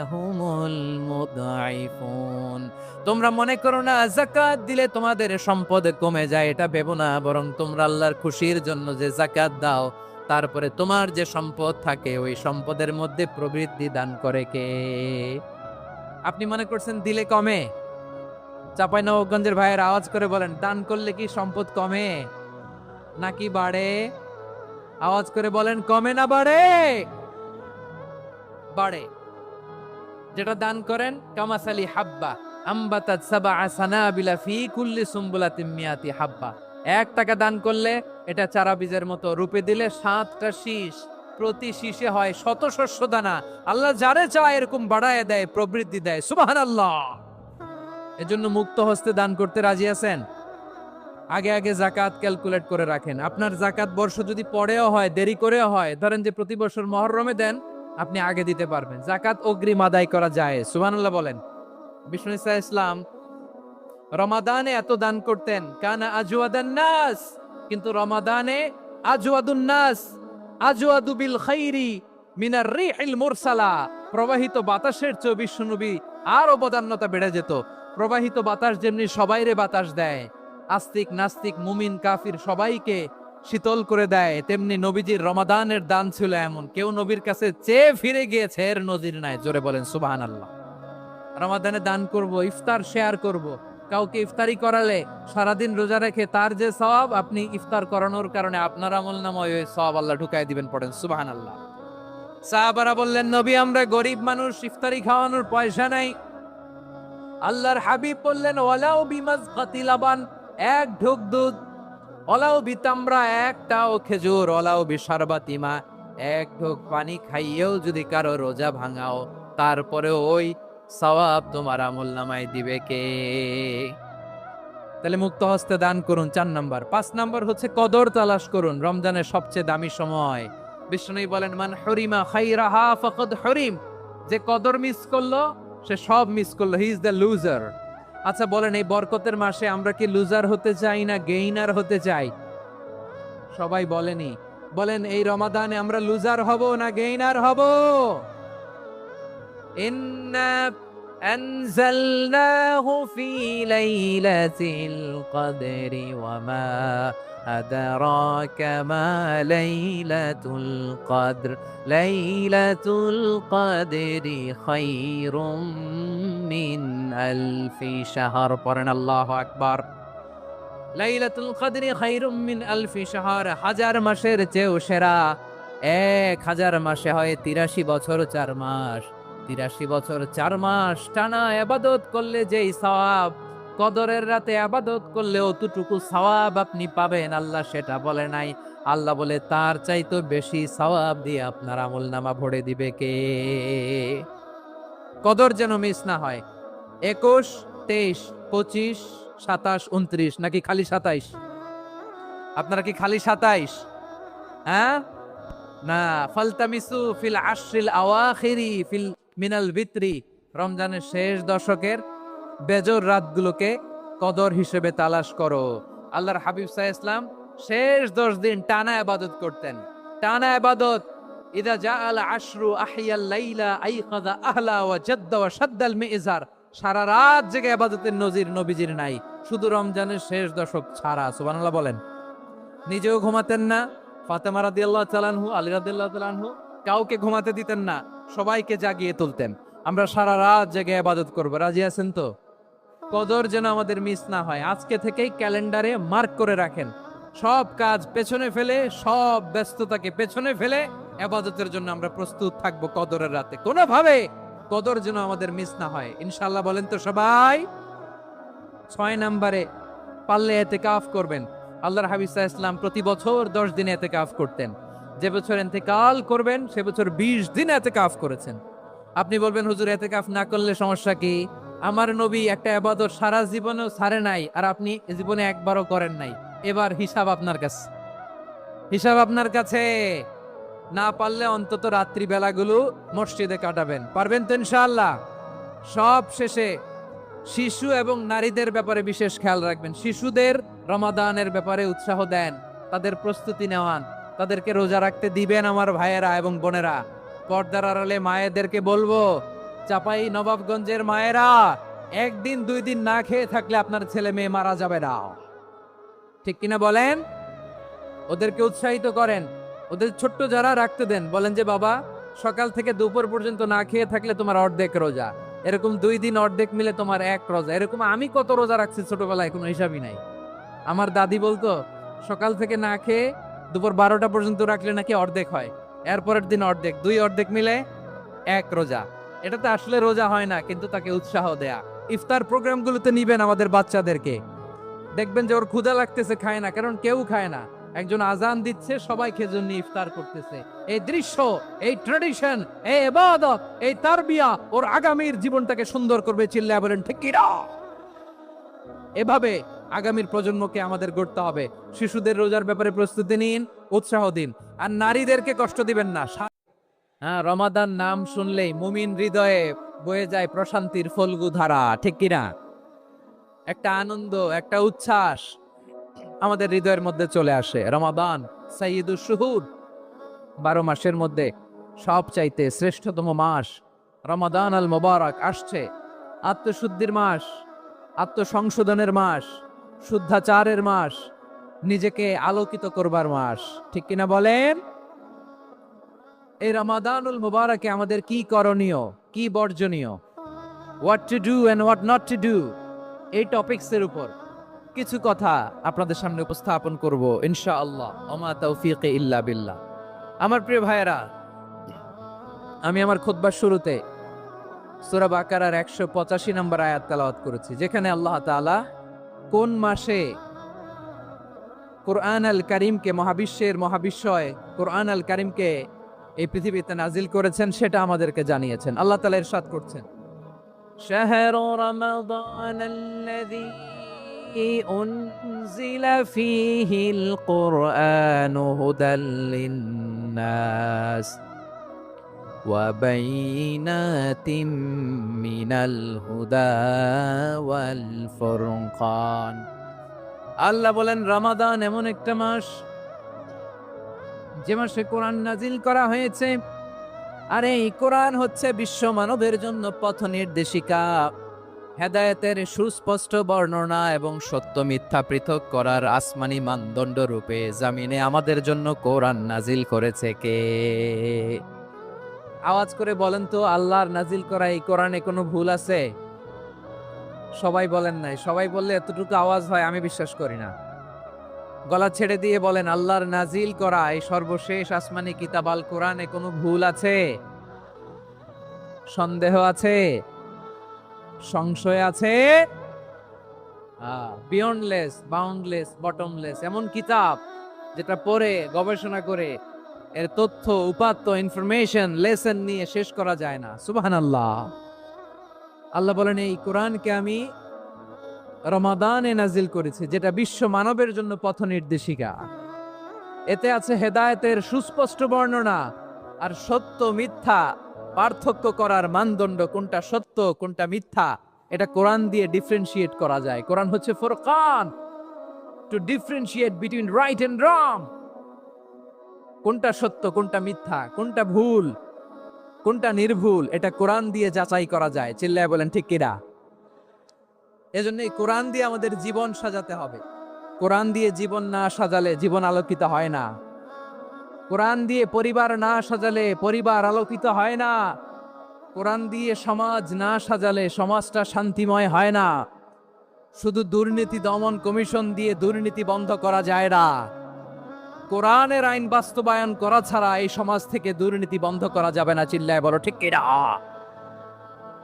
হুমুল মুদঈফুন। তোমরা মনে করো না যাকাত দিলে তোমাদের সম্পদ কমে যায়, এটা ভেবো না, বরং তোমরা আল্লাহর খুশির জন্য যে যাকাত দাও, তারপরে তোমার যে সম্পদ থাকে ওই সম্পদের মধ্যে প্রবৃদ্ধি দান করে কে? আপনি মনে করছেন দিলে কমে? চাঁপাইনবাবগঞ্জের ভাইয়ের আওয়াজ করে বলেন, দান করলে কি সম্পদ কমে নাকি বাড়ে? আওয়াজ করে বলেন, কমে না বাড়ে? বাড়ে। যেটা দান করেন, কামাসালি হাব্বা আম্বাতাত সাবআ সানাবিলা ফি কুল্লি সুম্বুলাতিন মিয়াতি হাব্বা। 1 টাকা দান করলে এটা চারা বীজের মতো, রূপে দিলে 7টা শীষ, প্রতি শীষে হয় শত শস্য দানা। আল্লাহ যারে চায় এরকম বাড়ায় দেয়, প্রবৃদ্ধি দেয়। সুবহানাল্লাহ। এজন্য মুক্ত হস্তে দান করতে রাজি আছেন? আগে আগে যাকাত ক্যালকুলেট করে রাখেন। আপনার যাকাত বর্ষ যদি পরেও হয়, দেরি করেও হয়, ধরেন যে প্রতি বছর মুহররমে দেন, আপনি আগে দিতে পারবেন। যাকাত অগ্রিম আদায় করা যায়। সুবহানাল্লাহ বলেন। বিষ্ণু ঈসা ইসলাম রমাদানে এত দান করতেন, কানা আজওয়াদান নাস, কিন্তু রমাদানে আজওয়াদুন নাস আজওয়াদু বিল খাইরি মিনার রিহিল মুরসালা। প্রবাহিত বাতাসের চেয়ে বিশ্বনবী আর অবদান্যতা বেড়ে যেত। প্রবাহিত বাতাস যেমনি সবাইরে বাতাস দেয়, আস্তিক নাস্তিক মুমিন কাফির সবাইকে শীতল করে দেয়, তেমনি নবীজির রমাদানের দান ছিল এমন, কেউ নবীর কাছে চেয়ে ফিরে গিয়েছে এর নজির নাই। জোরে বলেন সুবহানাল্লাহ। রমাদানে দান করব, ইফতার শেয়ার করব। কাউকে ইফতারি করালে সারাদিন রোজা রেখে তার যে সওয়াব, আপনি ইফতার করানোর কারণে আপনার আমলনামায় ওই সওয়াব আল্লাহ ঢুকাই দিবেন। পড়েন সুবহানাল্লাহ। সাহাবারা বললেন, নবী আমরা গরিব মানুষ, ইফতারি খাওয়ানোর পয়সা নাই। আল্লাহর হাবিব বললেন, ওয়ালাউ বিমাজগাতি লাবান, 1 ঢোক দুধ, ওয়ালাউ বিতামরা, 1টাও খেজুর, ওয়ালাউ বিশারবাতি মা, 1 ঢোক পানি খাইয়েও যদি কারো রোজা ভাঙাও, তারপরে ওই সওয়াব তোমার আমলনামায় দিবে কে? তাহলে মুক্ত হস্তে দান করুন, 4 নাম্বার। 5 নাম্বার হচ্ছে কদর তালাশ করুন, রমজানের সবচেয়ে দামি সময়। বিষ্ণু বলেন, মান হরিমা খাইরাহা ফাকাদ হরিম, যে কদর মিস করলো সে সব মিস করলো, হি ইজ দ্য লুজার। আচ্ছা বলেন, এই বরকতের মাসে আমরা কি লুজার হতে চাই না গেইনার হতে চাই? সবাই বলেনি। বলেন, এই রমাদানে আমরা লুজার হব না গেইনার হব? ইন্না أنزلناه في ليلة القدر وما أدراك ما ليلة القدر ليلة القدر خير من ألف شهر পড়েন আল্লাহু আকবার লাইলাতুল কদরি খায়রুম মিন আলফি শাহর হাজার মাসের চেয়েও সেরা 1000 মাসে হয় 83 বছর 4 মাস 83 বছর 4 মাস টানা ইবাদত করলে যেই সওয়াব কদরের রাতে ইবাদত করলে অতটুকু সওয়াব আপনি পাবেন আল্লাহ সেটা বলে নাই আল্লাহ বলে তার চাইতে বেশি সওয়াব দিয়ে আপনার আমলনামা ভরে দিবে কে কদর যেন মিস না হয় 21 23 25 27 29 নাকি খালি 27 আপনারা কি খালি 27 হ্যাঁ না ফালতামিসু ফিল আশরিল আওয়াখিরি ফিল মিনাল বিত্রি রমজানের শেষ দশকের বেজর রাতগুলোকে কদর হিসেবে তালাশ করো আল্লাহর হাবিব সাল্লাল্লাহু আলাইহি ওয়াসাল্লাম শেষ 10 দিন টানা ইবাদত করতেন টানা ইবাদত ইদা জাআল আশরু আহিয়াল লাইলা আইকাযা আহলা ওয়া জাদ্দা ওয়া শাদ্দাল মিজার সারা রাত জেগে ইবাদতের নজির নবীজির নাই শুধু রমজানের শেষ দশক ছাড়া সুবহানাল্লাহ বলেন নিজেও ঘুমাতেন না ফাতেমা রাদিয়াল্লাহু তাআলা আনহু আলী রাদিয়াল্লাহু তাআলা আনহু কাউকে ঘুমাতে দিতেন না সবাইকে জাগিয়ে তুলতেন আমরা সারা রাত জেগে ইবাদত করব রাজি আছেন তো কদর যেন আমাদের মিস না হয় আজকে থেকেই ক্যালেন্ডারে মার্ক করে রাখেন সব কাজ পেছনে ফেলে সব ব্যস্ততাকে পেছনে ফেলে ইবাদতের জন্য আমরা প্রস্তুত থাকব কদরের রাতে কোনোভাবে কদর যেন আমাদের মিস না হয় ইনশাআল্লাহ বলেন তো সবাই 6 নম্বরে পারলে ইতিকাফ করবেন আল্লাহর হাবিব সাল্লাল্লাহু আলাইহি ওয়াসাল্লাম প্রতি বছর 10 দিন ইতিকাফ করতেন যে বছর ইন্তেকাল করবেন সে বছর 20 দিন ইতিকাফ করেছেন আপনি বলবেন হুজুর ইতিকাফ না করলে সমস্যা কি আমার নবী একটা ইবাদত সারা জীবনেও ছাড়ে নাই আর আপনি জীবনে একবারও করেন নাই এবার হিসাব আপনার কাছে না পারলে অন্তত রাত্রি বেলাগুলো মসজিদে কাটাবেন পারবেন তো ইনশাআল্লাহ সব শেষে শিশু এবং নারীদের ব্যাপারে বিশেষ খেয়াল রাখবেন শিশুদের রমাদানের ব্যাপারে উৎসাহ দেন তাদের প্রস্তুতি নেওয়ান তাদেরকে রোজা রাখতে দিবেন আমার ভাইয়েরা এবং বোনেরা পর্দার আড়ালে মায়েদেরকে বলবো চাপাই নবাবগঞ্জের মায়েরা একদিন 2 দিন না খেয়ে থাকলে আপনার ছেলে মেয়ে মারা যাবে না ঠিক কিনা বলেন ওদেরকে উৎসাহিত করেন ওদের ছোট্ট যারা রাখতে দেন বলেন যে বাবা সকাল থেকে দুপুর পর্যন্ত না খেয়ে থাকলে তোমার অর্ধেক রোজা এরকম 2 দিন অর্ধেক মিলে তোমার 1 রোজা এরকম আমি কত রোজা রাখছি ছোটবেলায় কোনো হিসাবই নাই আমার দাদি বলতো সকাল থেকে না খেয়ে দুপুর 12টা পর্যন্ত রাখলে নাকি অর্ধেক হয় এরপরের দিন অর্ধেক 2 অর্ধেক মিলে 1 রোজা এটা তো আসলে রোজা হয় না কিন্তু তাকে উৎসাহ দেয়া ইফতার প্রোগ্রামগুলোতে নিবেন আমাদের বাচ্চাদেরকে দেখবেন যে ওর ক্ষুধা লাগতেছে খায় না কারণ কেউ খায় না একজন আজান দিচ্ছে সবাই খেজুর নিয়ে ইফতার করতেছে এই দৃশ্য এই ট্র্যাডিশন এই ইবাদত এই তারবিয়া ওর আগামীর জীবনটাকে সুন্দর করবে চিল্লায়া বলেন ঠিক কি না এভাবে আগামীর প্রজন্মকে আমাদের গড়তে হবে শিশুদের রোজার ব্যাপারে প্রস্তুতি নিন উৎসাহ দিন আর নারীদেরকে কষ্ট দিবেন না হ্যাঁ রমাদান নাম শুনলেই মুমিন হৃদয়ে বয়ে যায় প্রশান্তির ফল্গু ধারা ঠিক কিনা একটা আনন্দ একটা উচ্ছ্বাস আমাদের হৃদয়ের মধ্যে চলে আসে রমাদান সাইয়্যিদুশ শুহুর 12 মাসের মধ্যে সবচাইতে শ্রেষ্ঠতম মাস রমাদান আল মুবারক আসছে আত্মশুদ্ধির মাস আত্মসংশোধনের মাস শুদ্ধাচারের মাস নিজেকে আলোকিত করবার মাস ঠিক কিনা বলেন এই রমাদানুল মুবারকে আমাদের কি করণীয় কি বর্জনীয় what to do and what not to do এই টপিকসের উপর কিছু কথা আপনাদের সামনে উপস্থাপন করব ইনশাআল্লাহ ওমা তাওফীকি ইল্লা বিল্লাহ আমার প্রিয় ভাইয়েরা আমি আমার খুতবার শুরুতে সূরা বাকারার 185 নম্বর আয়াত তেলাওয়াত করেছি যেখানে আল্লাহ তাআলা কোন মাসে কুরআন আল কারীমকে মহাবিশ্বের মহাবিশ্বয় কুরআন আল কারীমকে এই পৃথিবীতে নাজিল করেছেন সেটা আমাদেরকে জানিয়েছেন আল্লাহ তাআলা ইরশাদ করছেন শাহরু রমাদানাল্লাযী উনজিলা ফীহিল কুরআনু হুদাল লিন্নাস ওয়া বাইনাতিম মিনাল হুদা ওয়াল ফুরকান আল্লাহ বলেন রমাদান এমন একটা মাস যে মাসে কোরআন নাজিল করা হয়েছে আরে এই কোরআন হচ্ছে বিশ্ব মানবের জন্য পথ নির্দেশিকা, হেদায়েতের সুস্পষ্ট বর্ণনা এবং সত্য মিথ্যা পৃথক করার আসমানি মানদণ্ড রূপে জামিনে আমাদের জন্য কোরআন নাজিল করেছে কে? আওয়াজ করে বলেন তো, আল্লাহর নাজিল করা এই কোরআনে কোনো ভুল আছে? সবাই বলেন নাই। সবাই বললে এতটুকু আওয়াজ হয় আমি বিশ্বাস করি না। গলা ছেড়ে দিয়ে বলেন, আল্লাহর নাজিল করা এই সর্বশেষ আসমানি কিতাব আল কোরআনে কোনো ভুল আছে? সন্দেহ আছে? সংশয় আছে? বিয়ন্ডলেস, বাউন্ডলেস, বটমলেস, এমন কিতাব যেটা পড়ে গবেষণা করে এর তথ্য, উপাত্ত, ইনফরমেশন, লেসন নিয়ে শেষ করা যায় না। সুবহানাল্লাহ। আল্লাহ বলেন, এই কোরআনকে আমি রমাদানে নাজিল করেছি, যেটা বিশ্ব মানবের জন্য পথ নির্দেশিকা। এতে আছে হেদায়েতের সুস্পষ্ট বর্ণনা আর সত্য মিথ্যা পার্থক্য করার মানদণ্ড, কোনটা সত্য কোনটা মিথ্যা এটা কোরআন দিয়ে ডিফারেন্সিয়েট করা যায়। কোরআন হচ্ছে ফুরকান, to differentiate between right and wrong. কোনটা সত্য কোনটা মিথ্যা, কোনটা ভুল কোনটা নির্ভুল, এটা কোরআন দিয়ে যাচাই করা যায়। চিল্লায় বলেন ঠিক কিনা? এজন্য এই কোরআন দিয়ে আমাদের জীবন সাজাতে হবে। কোরআন দিয়ে জীবন না সাজালে জীবন আলোকিত হয় না। কোরআন দিয়ে পরিবার না সাজালে পরিবার আলোকিত হয় না। কোরআন দিয়ে সমাজ না সাজালে সমাজটা শান্তিময় হয় না। শুধু দুর্নীতি দমন কমিশন দিয়ে দুর্নীতি বন্ধ করা যায় না। কোরআনের আইন বাস্তবায়ন করা ছাড়া এই সমাজ থেকে দুর্নীতি বন্ধ করা যাবে না। চিল্লায় বলো ঠিক কিনা?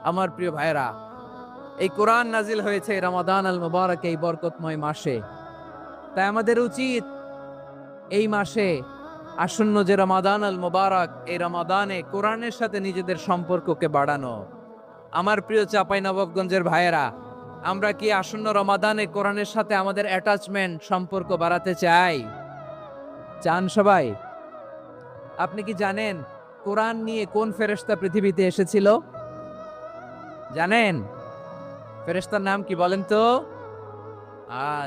আমার প্রিয় ভাইরা, এই কোরআন নাজিল হয়েছে রমাদান আল মুবারক, এই বরকতময় মাসে। তাই আমাদের উচিত এই মাসে আসন্ন যে রমাদান আল মুবারক, এই রমাদানে কোরআনের সাথে নিজেদের সম্পর্ককে বাড়ানো। আমার প্রিয় চাঁপাইনবাবগঞ্জের ভাইয়েরা, আমরা কি আসন্ন রমাদানে কোরআনের সাথে আমাদের অ্যাটাচমেন্ট, সম্পর্ক বাড়াতে চাই? চান সবাই? আপনি কি জানেন কোরআন নিয়ে কোন ফেরেশতা পৃথিবীতে এসেছিল? জানেন ফেরেশতার নাম কি বলেন তো?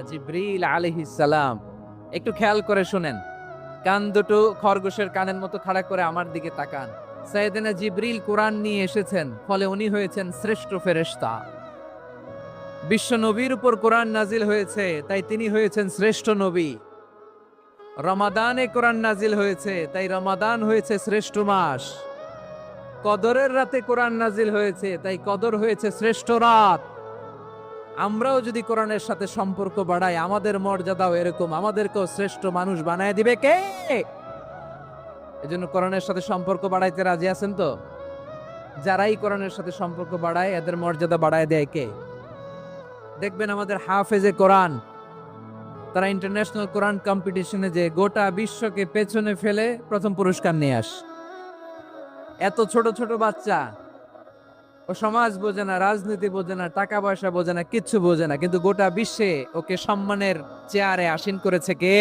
জিবরিল আলাইহিস সালাম। একটু খেয়াল করে শুনেন, কান দুটো খরগোশের কানের মতো খাড়া করে আমার দিকে তাকান। সাইয়েদনা জিবরিল কোরআন নিয়ে এসেছেন, ফলে উনি হয়েছেন শ্রেষ্ঠ ফেরেশতা। বিশ্ব নবীর উপর কোরআন নাজিল হয়েছে, তাই তিনি হয়েছেন শ্রেষ্ঠ নবী। রমাদানে কোরআন নাজিল হয়েছে, তাই রমাদান হয়েছে শ্রেষ্ঠ মাস। কদরের রাতে কোরআন নাজিল হয়েছে, তাই কদর হয়েছে শ্রেষ্ঠ রাত। আমরাও যদি কোরআনের সাথে সম্পর্ক বাড়াই, আমাদের মর্যাদাও এরকম, আমাদেরকেও শ্রেষ্ঠ মানুষ বানায় দিবে কে? এজন্য কোরআনের সাথে সম্পর্ক বাড়াইতে রাজি আছেন তো? যারাই কোরআনের সাথে সম্পর্ক বাড়ায় এদের মর্যাদা বাড়ায় দেয় কে? দেখবেন আমাদের হাফেজে কোরআন, তারা ইন্টারন্যাশনাল কোরআন কম্পিটিশনে যে গোটা বিশ্বকে পেছনে ফেলে প্রথম পুরস্কার নিয়ে আস। এত ছোট ছোট বাচ্চা, ও সমাজ বোঝে না, রাজনীতি বোঝে না, টাকা পয়সা বোঝে না, কিচ্ছু বোঝে না, কিন্তু গোটা বিশ্বে ওকে সম্মানের চেয়ারে আসীন করেছে কে?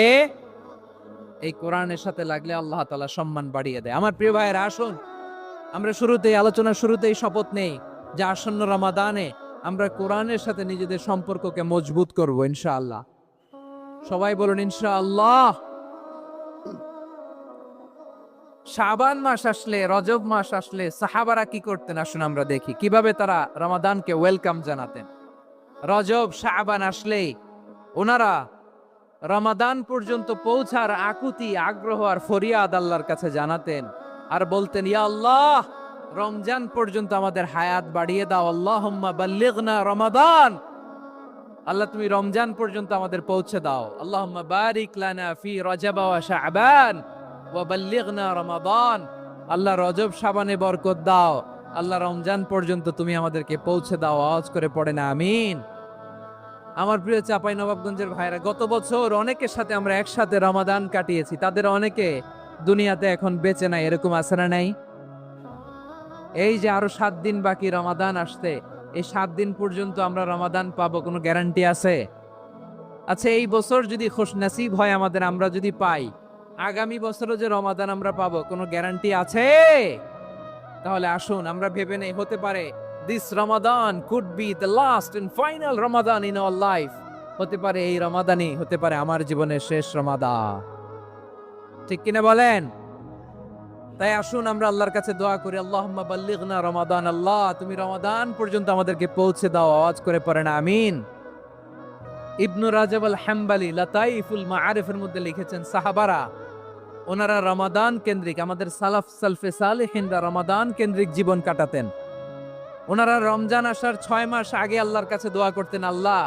এই কোরআনের সাথে লাগলে আল্লাহ তাআলা সম্মান বাড়িয়ে দেয়। আমার প্রিয় ভাইয়েরা, আসুন আমরা আলোচনার শুরুতেই শপথ নেই যে আসন্ন রমাদানে আমরা কোরআনের সাথে নিজেদের সম্পর্ককে মজবুত করব ইনশাআল্লাহ। সবাই বলুন ইনশাআল্লাহ। শাবান মাস আসলে, রজব মাস আসলে সাহাবারা কি করতেন আসুন আমরা দেখি কিভাবে তারা রমাদানকে ওয়েলকাম জানাতেন। রজব শাবান আসলেই ওনারা রমাদান পর্যন্ত পৌঁছার আকুতি, আগ্রহ আর ফরিয়াদ আল্লাহর কাছে জানাতেন আর বলতেন, ইয়া আল্লাহ, রমজান পর্যন্ত আমাদের হায়াত বাড়িয়ে দাও। আল্লাহুম্মা বাল্লিগনা রমাদান। আল্লাহ তুমি রমজান পর্যন্ত আমাদের পৌঁছে দাও। আল্লাহুম্মা বারিক লানা ফি রজব ওয়া শাবান ওয়া বাল্লিগনা রমাদান। আল্লাহ রজব শাবানে বরকত দাও, আল্লাহ রমজান পর্যন্ত তুমি আমাদেরকে পৌঁছে দাও। আওয়াজ করে পড়েন আমিন। আমার প্রিয় চাঁপাইনবাবগঞ্জের ভাইরা, গত বছর অনেকের সাথে আমরা একসাথে রমাদান কাটিয়েছি, তাদের অনেকে দুনিয়াতে এখন বেঁচে নাই, এরকম আছে না নাই? এই যে আরো 7 দিন বাকি রমাদান আসতে, এই 7 দিন পর্যন্ত আমরা রমাদান পাবো, কোনো গ্যারান্টি আছে? আচ্ছা, এই বছর যদি খুশনসিব হয় আমাদের, আমরা যদি পাই, আগামী বছরও যে রমাদান আমরা পাবো, কোনো গ্যারান্টি আছে? তাহলে আসুন আমরা ভেবে নেই, হতে পারে this Ramadan could be the last and final Ramadan in our life. হতে পারে এই রমাদানই হতে পারে আমার জীবনের শেষ রমাদান। ঠিক কিনা বলেন? তাই আসুন আমরা আল্লাহর কাছে দোয়া করি, আল্লাহুম্মা বাল্লিগনা রমাদান, আল্লাহ তুমি রমাদান পর্যন্ত আমাদেরকে পৌঁছে দাও। আওয়াজ করে পড়েন আমিন। ইবনু রাজব আল হাম্বালি লাতাইফুল মাআরিফের মধ্যে লিখেছেন, সাহাবারা ওনারা রমাদান কেন্দ্রিক, আমাদের সালাফ সালফে সালেহিনরা রমাদান কেন্দ্রিক জীবন কাটাতেন। ওনারা রমজান আসার 6 মাস আগে আল্লাহর কাছে দোয়া করতেন, আল্লাহ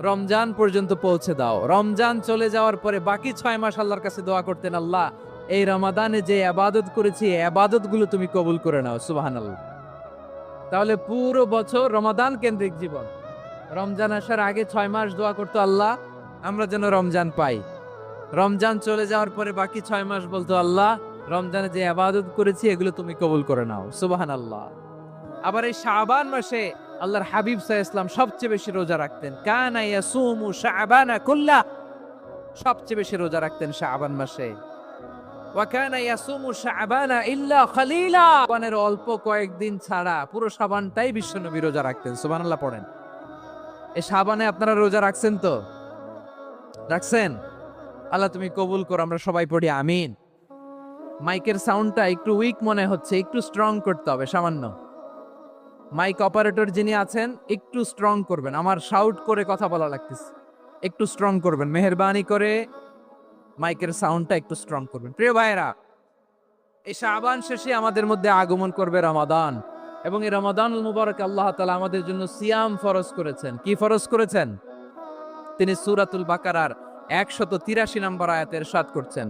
রমজান পর্যন্ত পৌঁছে দাও। রমজান চলে যাওয়ার পরে বাকি 6 মাস আল্লাহর কাছে দোয়া করতেন, আল্লাহ এই রমাদানে যে ইবাদত করেছি এই ইবাদতগুলো তুমি কবুল করে নাও। সুবহানাল্লাহ। তাহলে পুরো বছর রমাদান কেন্দ্রিক জীবন। রমজান আসার আগে 6 মাস দোয়া করতো, আল্লাহ আমরা যেন রমজান পাই। রমজান চলে যাওয়ার পরে বাকি 6 মাস বলতো, আল্লাহ রমজানে যে ইবাদত করেছি এগুলো তুমি কবুল করে নাও। সুবহানাল্লাহ। আবার এই শাবান মাসে আল্লাহর হাবিব সাল্লাল্লাহু আলাইহি ওয়াসাল্লাম সবচেয়ে বেশি রোজা রাখতেন। কানা ইয়াসুমু শাবানা কুল্লা, সবচেয়ে বেশি রোজা রাখতেন শাবান মাসে। ওয়া কানা ইয়াসুমু শাবানা ইল্লা খলিলা, শাবানের অল্প কয়েকদিন ছাড়া পুরো শাবানটাই বিশ্বনবী রোজা রাখতেন। সুবহানাল্লাহ পড়েন। এই শাবানে আপনারা রোজা রাখছেন তো? রাখছেন? আল্লাহ তুমি কবুল করো, আমরা সবাই পড়ি আমিন। মাইকের সাউন্ডটা একটু উইক মনে হচ্ছে, একটু স্ট্রং করতে হবে সামান্য। মাইক অপারেটর যিনি আছেন একটু স্ট্রং করবেন, আমার শাউট করে কথা বলা লাগতেছে, একটু স্ট্রং করবেন মেহেরবানি করে, মাইকের সাউন্ডটা একটু স্ট্রং করবেন। প্রিয় ভাইরা, এই শাবান শেষে আমাদের মধ্যে আগমন করবে রমাদান, এবং এই রমাদানুল মুবারক আল্লাহ তাআলা আমাদের জন্য সিয়াম ফরজ করেছেন। কি ফরজ করেছেন? তিনি সূরাতুল বাকারার 183 নম্বর আয়াতে ইরশাদ করছেন,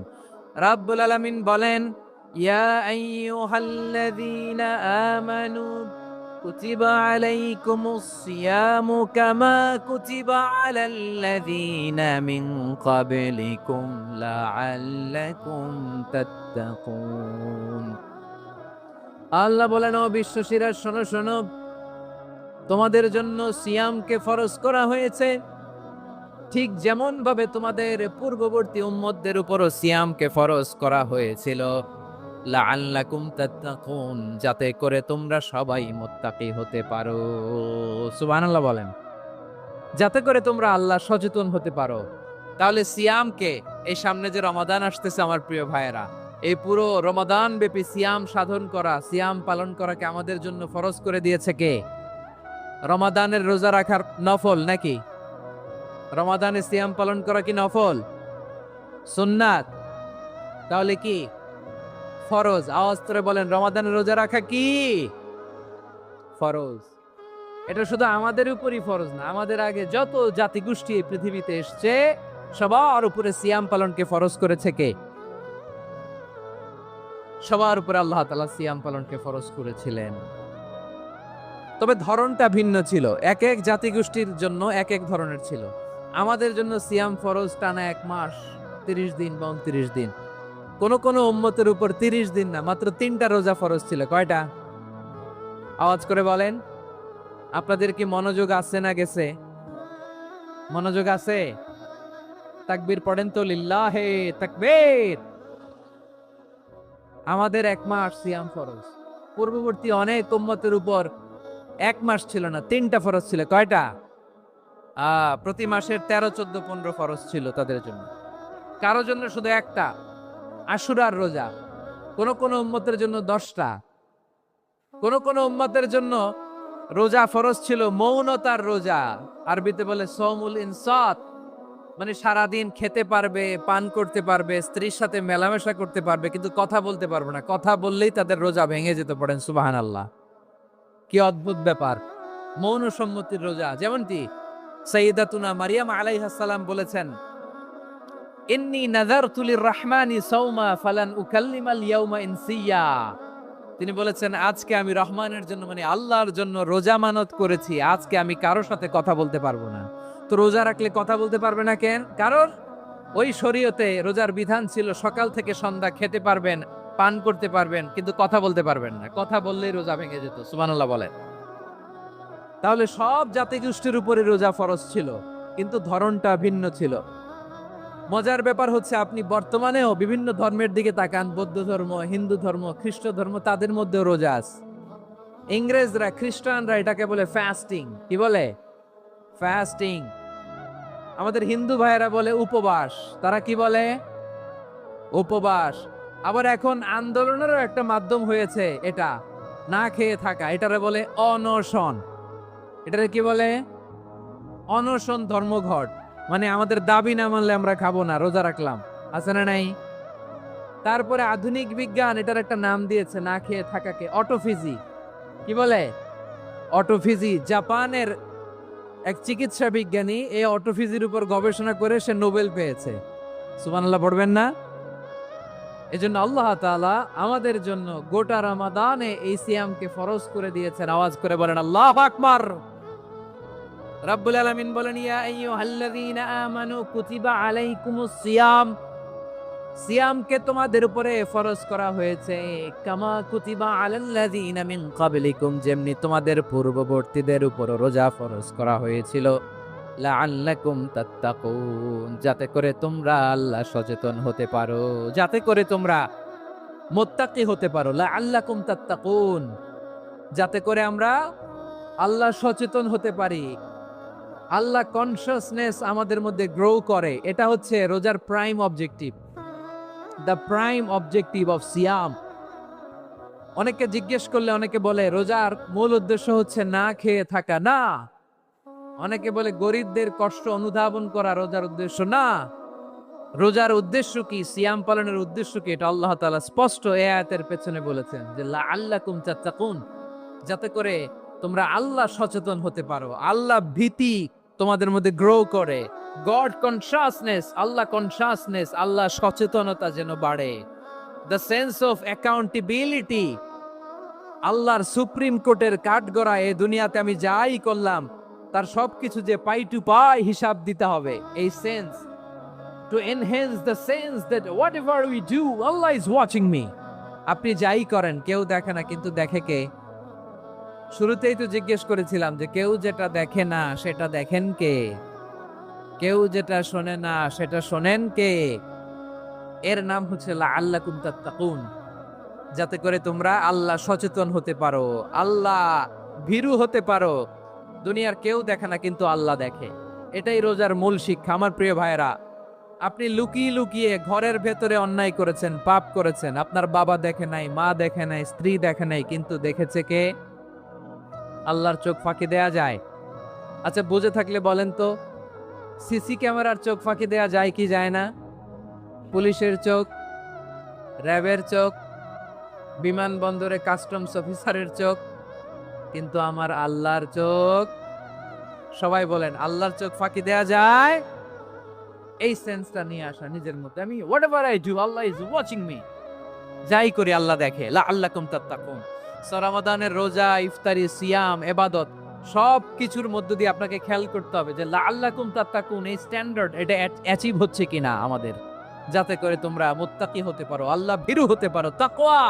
রাব্বুল আলামিন বলেন, ইয়া আইয়ুহাল্লাযীনা আমানু কুতিবা আলাইকুমুস সিয়ামু কামা কুতিবা আলাল্লাযীনা মিন ক্বাবলিকুম লাআল্লাকুম তাত্তাকুন। আল্লাহ বলেন, ও বিশ্বশীরা শোনো শোনো, তোমাদের জন্য সিয়ামকে ফরজ করা হয়েছে ঠিক যেমন ভাবে তোমাদের পূর্ববর্তী উম্মতদের উপরও সিয়ামকে ফরজ করা হয়েছিল, লাআল্লাকুম তাত্তাকুন, যাতে করে তোমরা সবাই মুত্তাকি হতে পারো। সুবহানাল্লাহ বলেন, যাতে করে তোমরা আল্লাহ সচেতন হতে পারো। তাহলে সিয়ামকে, এই সামনে যে রমাদান আসতেছে আমার প্রিয় ভাইয়েরা, এই পুরো রমাদান ব্যাপী সিয়াম সাধন করা, সিয়াম পালন করাকে আমাদের জন্য ফরজ করে দিয়েছে কে? রমাদানের রোজা রাখার নফল নাকি? রমাদানে সিয়াম পালন করা কি নফল? সুন্নাত? তাহলে কি ফরজ? আওয়াজ করে বলেন, রমাদানের রোজা রাখা কি ফরজ? এটা শুধু আমাদের উপরই ফরজ না, আমাদের আগে যত জাতিগোষ্ঠী এই পৃথিবীতে এসছে সবার উপরে সিয়াম পালনকে ফরজ করেছে কে? সবার উপরে আল্লাহ তাআলা সিয়াম পালনকে ফরজ করেছিলেন। তবে ধরনটা ভিন্ন ছিল, এক এক জাতিগোষ্ঠীর জন্য এক এক ধরনের ছিল। আমাদের জন্য সিয়াম ফরজ টানা 1 মাস 30 দিন বা 29 দিন। কোন কোন উম্মতের উপর 30 দিন না, মাত্র 3টা রোজা ফরজ ছিল। কয়টা? আওয়াজ করে বলেন। আপনাদের কি মনোযোগ আছে না গেছে? মনোযোগ আছে? তাকবীর পড়েন তো, লিল্লাহে তাকবীর। আমাদের 1 মাস সিয়াম ফরজ, পূর্ববর্তী অনেক উম্মতের উপর 1 মাস ছিল না, 3টা ফরজ ছিল। কয়টা? প্রতি মাসের 13, 14, 15 ফরজ ছিল তাদের জন্য। কারো জন্য শুধু একটা, আশুরার রোজা। কোন কোন উম্মতের জন্য 10টা। কোন কোন উম্মতের জন্য রোজা ফরজ ছিল মৌনতার রোজা, আরবিতে বলে সওমুল ইনসাত, মানে সারাদিন খেতে পারবে, পান করতে পারবে, স্ত্রীর সাথে মেলামেশা করতে পারবে, কিন্তু কথা বলতে পারবে না। কথা বললেই তাদের রোজা ভেঙে যেতে। পড়েন সুবহানাল্লাহ। কি অদ্ভুত ব্যাপার! মৌন সম্মতির রোজা। যেমনটি সাইয়্যিদাতুনা মারিয়াম আলাইহিস সালাম বলেছেন, ইন্নী নাযারতু লির-রাহমানি সাওমা ফালান উকাল্লিমাল ইয়াওমা ইনসিয়া। তিনি বলেছেন, আজকে আমি রহমানের জন্য, মানে আল্লাহর জন্য রোজা মানত করেছি, আজকে আমি কারোর সাথে কথা বলতে পারবো না। তো রোজা রাখলে কথা বলতে পারবে না কেন? কারণ ওই শরীয়তে রোজার বিধান ছিল সকাল থেকে সন্ধ্যা খেতে পারবেন, পান করতে পারবেন, কিন্তু কথা বলতে পারবেন না। কথা বললেই রোজা ভেঙে যেত। সুবহানাল্লাহ বলেন। তাহলে সব জাতিগোষ্ঠীর উপরে রোজা ফরজ ছিল, কিন্তু ধরনটা ভিন্ন ছিল। মজার ব্যাপার হচ্ছে, আপনি বর্তমানেও বিভিন্ন ধর্মের দিকে তাকান, বৌদ্ধ ধর্ম, হিন্দু ধর্ম, খ্রিস্ট ধর্ম, তাদের মধ্যেও রোজা আছে। ইংরেজরা, খ্রিস্টানরা এটাকে বলে ফাস্টিং। কি বলে? ফাস্টিং। আমাদের হিন্দু ভাইয়েরা বলে উপবাস। তারা কি বলে? উপবাস। আবার এখন আন্দোলনেরও একটা মাধ্যম হয়েছে এটা, না খেয়ে থাকা, এটারে বলে অনশন। এটারে কি বলে? অনশন ধর্মঘট। মানে আমাদের দাবি না মানলে আমরা খাবো না, রোজা রাখলাম, আছে না নাই? তারপরে আধুনিক বিজ্ঞান এটার একটা নাম দিয়েছে না খেয়ে থাকাকে, অটোফিজি। কি বলে? অটোফিজি। জাপানের এক চিকিৎসা বিজ্ঞানী এই অটোফিজির উপর গবেষণা করে সে নোবেল পেয়েছে। সুবহানাল্লাহ পড়বেন না? এজন্য আল্লাহ তাআলা আমাদের জন্য গোটা রমাদানে এই সিয়ামকে ফরজ করে দিয়েছেন। আওয়াজ করে বলেন আল্লাহু আকবার। রাব্বুল আলামিন বলেন, ইয়া আইয়ুহাল্লাযীনা আমানু কুতিবা আলাইকুমুস সিয়াম, সিয়ামকে তোমাদের উপরে ফরজ করা হয়েছে কামা কুতিবা আলাল্লাযীনা মিন ক্বাবলিকুম, যেমনি তোমাদের পূর্ববর্তীদের উপর রোজা ফরজ করা হয়েছিল, লাআল্লাকুম তাত্তাকুন, যাতে করে তোমরা আল্লাহ সচেতন হতে পারো, যাতে করে তোমরা মুত্তাকি হতে পারো। লাআল্লাকুম তাত্তাকুন, যাতে করে আমরা আল্লাহ সচেতন হতে পারি, আল্লাহ কনসিয়াসনেস আমাদের মধ্যে গ্রো করে। এটা হচ্ছে রোজার prime objective, the prime objective of সিয়াম। অনেকে জিজ্ঞেস করলে অনেকে বলে রোজার মূল উদ্দেশ্য হচ্ছে না খেয়ে থাকা। না। অনেকে বলে গরিবদের কষ্ট অনুধাবন করা রোজার উদ্দেশ্য। না। রোজার উদ্দেশ্য কি, সিয়াম পালনের উদ্দেশ্য কি, এটা আল্লাহ তাআলা স্পষ্ট এই আয়াতের পেছনে বলেছেন যে লাআল্লাকুম তাত্তাকুন, যাতে করে তোমরা আল্লাহ সচেতন হতে পারো, আল্লাহ ভীতি তোমাদের মধ্যে গ্রো করে, গড কনসিয়াসনেস, আল্লাহ কনসিয়াসনেস, আল্লাহ সচেতনতা যেন বাড়ে, দ্য সেন্স অফ অ্যাকাউন্টেবিলিটি, আল্লাহর সুপ্রিম কোর্টের কাঠগড়া এই দুনিয়াতে আমি যাই করলাম তার সবকিছু যে পাই টু পাই হিসাব দিতে হবে, এই sense, to enhance the sense that whatever we do, Allah is watching me. আপনি যাই করেন কেউ দেখে না, কিন্তু দেখে কে? শুরুতেই তো জিজ্ঞেস করেছিলাম যে কেউ যেটা দেখে না সেটা দেখেন কে? কেউ যেটা শোনে না সেটা শোনেন কে? এর নাম হচ্ছে লাআল্লাকুম তাত্তাকুন, যাতে করে তোমরা আল্লাহ সচেতন হতে পারো, আল্লাহ ভীরু হতে পারো। দুনিয়ার কেউ দেখে না, কিন্তু আল্লাহ দেখে। এটাই রোজার মূল শিক্ষা। আমার প্রিয় ভাইরা, আপনি লুকিয়ে লুকিয়ে ঘরের ভেতরে অন্যায় করেছেন, পাপ করেছেন, আপনার বাবা দেখে নাই, মা দেখে নাই, স্ত্রী দেখে নাই, কিন্তু দেখেছে কে? আল্লাহর চোখ ফাঁকি দেয়া যায়? আচ্ছা বুঝে থাকলে বলেন তো, সিসি ক্যামেরার চোখ ফাঁকি দেয়া যায় কি যায় না? পুলিশের চোখ, র্যাবের চোখ, বিমানবন্দরে কাস্টমস অফিসারের চোখ, কিন্তু আমার আল্লাহর চোখ? সবাই বলেন আল্লাহর চোখ ফাঁকি দেয়া যায়? এই সেন্সটা নিয়ে আসা নিজের মধ্যে, আমি whatever I do Allah is watching me, যাই করি আল্লাহ দেখে। লাআল্লাকুম তাত্তাকুন। রমাদানের রোজা, ইফতারি, সিয়াম, ইবাদত সব কিছুর মধ্য দিয়ে আপনাকে খেয়াল করতে হবে যে লাআল্লাকুম তাত্তাকুন এই স্ট্যান্ডার্ড এটা অ্যাচিভ হচ্ছে কিনা আমাদের, যাতে করে তোমরা মুত্তাকি হতে পারো, আল্লাহ ভীরু হতে পারো। তাকওয়া,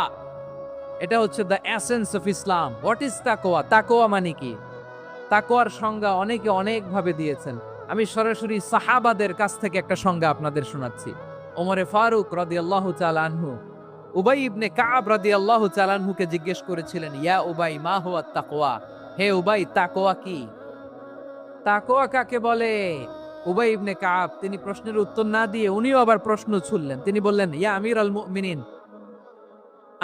এটা হচ্ছে the essence of Islam. What is তাকওয়া? তাকওয়া মানে কি? তাকওয়ার সংজ্ঞা অনেকে অনেক ভাবে দিয়েছেন। আমি সরাসরি সাহাবাদের কাছ থেকে একটা সংজ্ঞা আপনাদের শোনাচ্ছি। ওমরে ফারুক রাদিয়াল্লাহু তাআলা আনহু উবাই ইবনে কাব রাদিয়াল্লাহু তাআলা আনহুকে জিজ্ঞেস করেছিলেন, ইয়া উবাই মা হুয়া তাকওয়া, হে উবাই তাকওয়া কি? তাকওয়া কাকে বলে? উবাই ইবনে কাব তিনি প্রশ্নের উত্তর না দিয়ে উনিও আবার প্রশ্ন ছুড়লেন। তিনি বললেন, ইয়া আমিরাল মুমিনিন,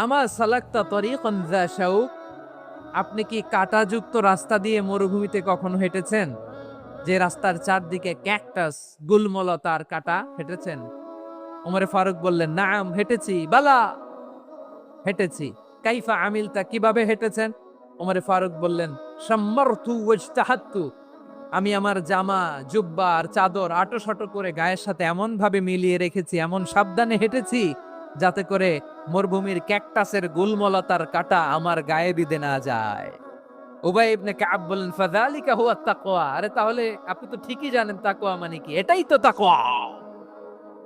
আমা সালাকতা তরিকান যা শাউক, আপনি কি কাঁটাযুক্ত রাস্তা দিয়ে মরুভূমিতে কখনো হেঁটেছেন? যে রাস্তার চারদিকে ক্যাকটাস, গুলমলতার কাঁটা, হেঁটেছেন? ওমরে ফারুক বললেন, নাম হেঁটেছি, বালা হেঁটেছি। কাইফা আমিলতা, কিভাবে হেঁটেছেন? ওমরে ফারুক বললেন, শাম্মারতু ওয়াজতাহাত্তু, আমি আমার জামা, জুব্বা আর চাদর আটোসাটো করে গায়ের সাথে এমন ভাবে মিলিয়ে রেখেছি, এমন সাবধানে হেঁটেছি যাতে করে মরুভূমির ক্যাকটাসের গুলমলতার কাঁটা আমার গায়ে বিঁধে না যায়। উবাই ইবনে কাব বললেন, ফাযালিকা হুয়া তাকওয়া, আরে তাহলে আপনি তো ঠিকই জানেন তাকওয়া মানে কি, এটাই তো তাকওয়া।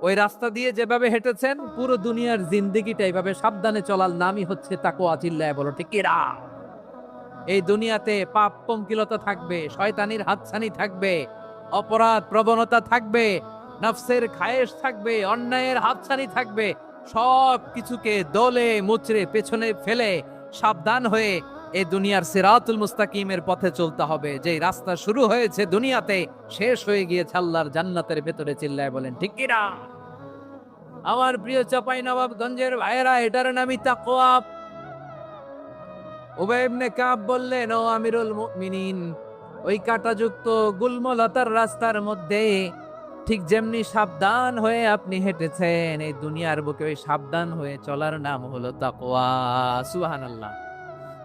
ওই রাস্তা দিয়ে যেভাবে হেঁটেছেন পুরো দুনিয়ার জিন্দেগিটা এইভাবে সাবধানে চলার নামই হচ্ছে তাকওয়া। চিল্লায় বলো ঠিক কিনা? এই দুনিয়াতে পাপ পঙ্কিলতা থাকবে, শয়তানির হাতছানি থাকবে, অপরাধ প্রবণতা থাকবে, নফসের খায়েশ থাকবে, অন্যায়ের হাতছানি থাকবে, সব কিছুকে দলে মুচড়ে পেছনে ফেলে সাবধান হয়ে এই দুনিয়ার সিরাতুল মুস্তাকিমের পথে চলতে হবে। যেই রাস্তা শুরু হয়েছে দুনিয়াতে শেষ হয়ে গিয়েছে আল্লাহর জান্নাতের ভেতরে। চিল্লায় বলেন ঠিক কিনা? আমার প্রিয় চাপাই নবাবগঞ্জের ভাইয়েরা, এটার নামই তাকওয়া। উবাই ইবনে কাব বললেন, ও আমিরুল মুমিনিন, ওই কাঁটাযুক্ত গুলমলতার রাস্তার মধ্যে ঠিক যেমনি সাবধান হয়ে আপনি হেঁটেছেন, এই দুনিয়ার বুকে ওই সাবধান হয়ে চলার নাম হলো তাকওয়া। সুবহানাল্লাহ।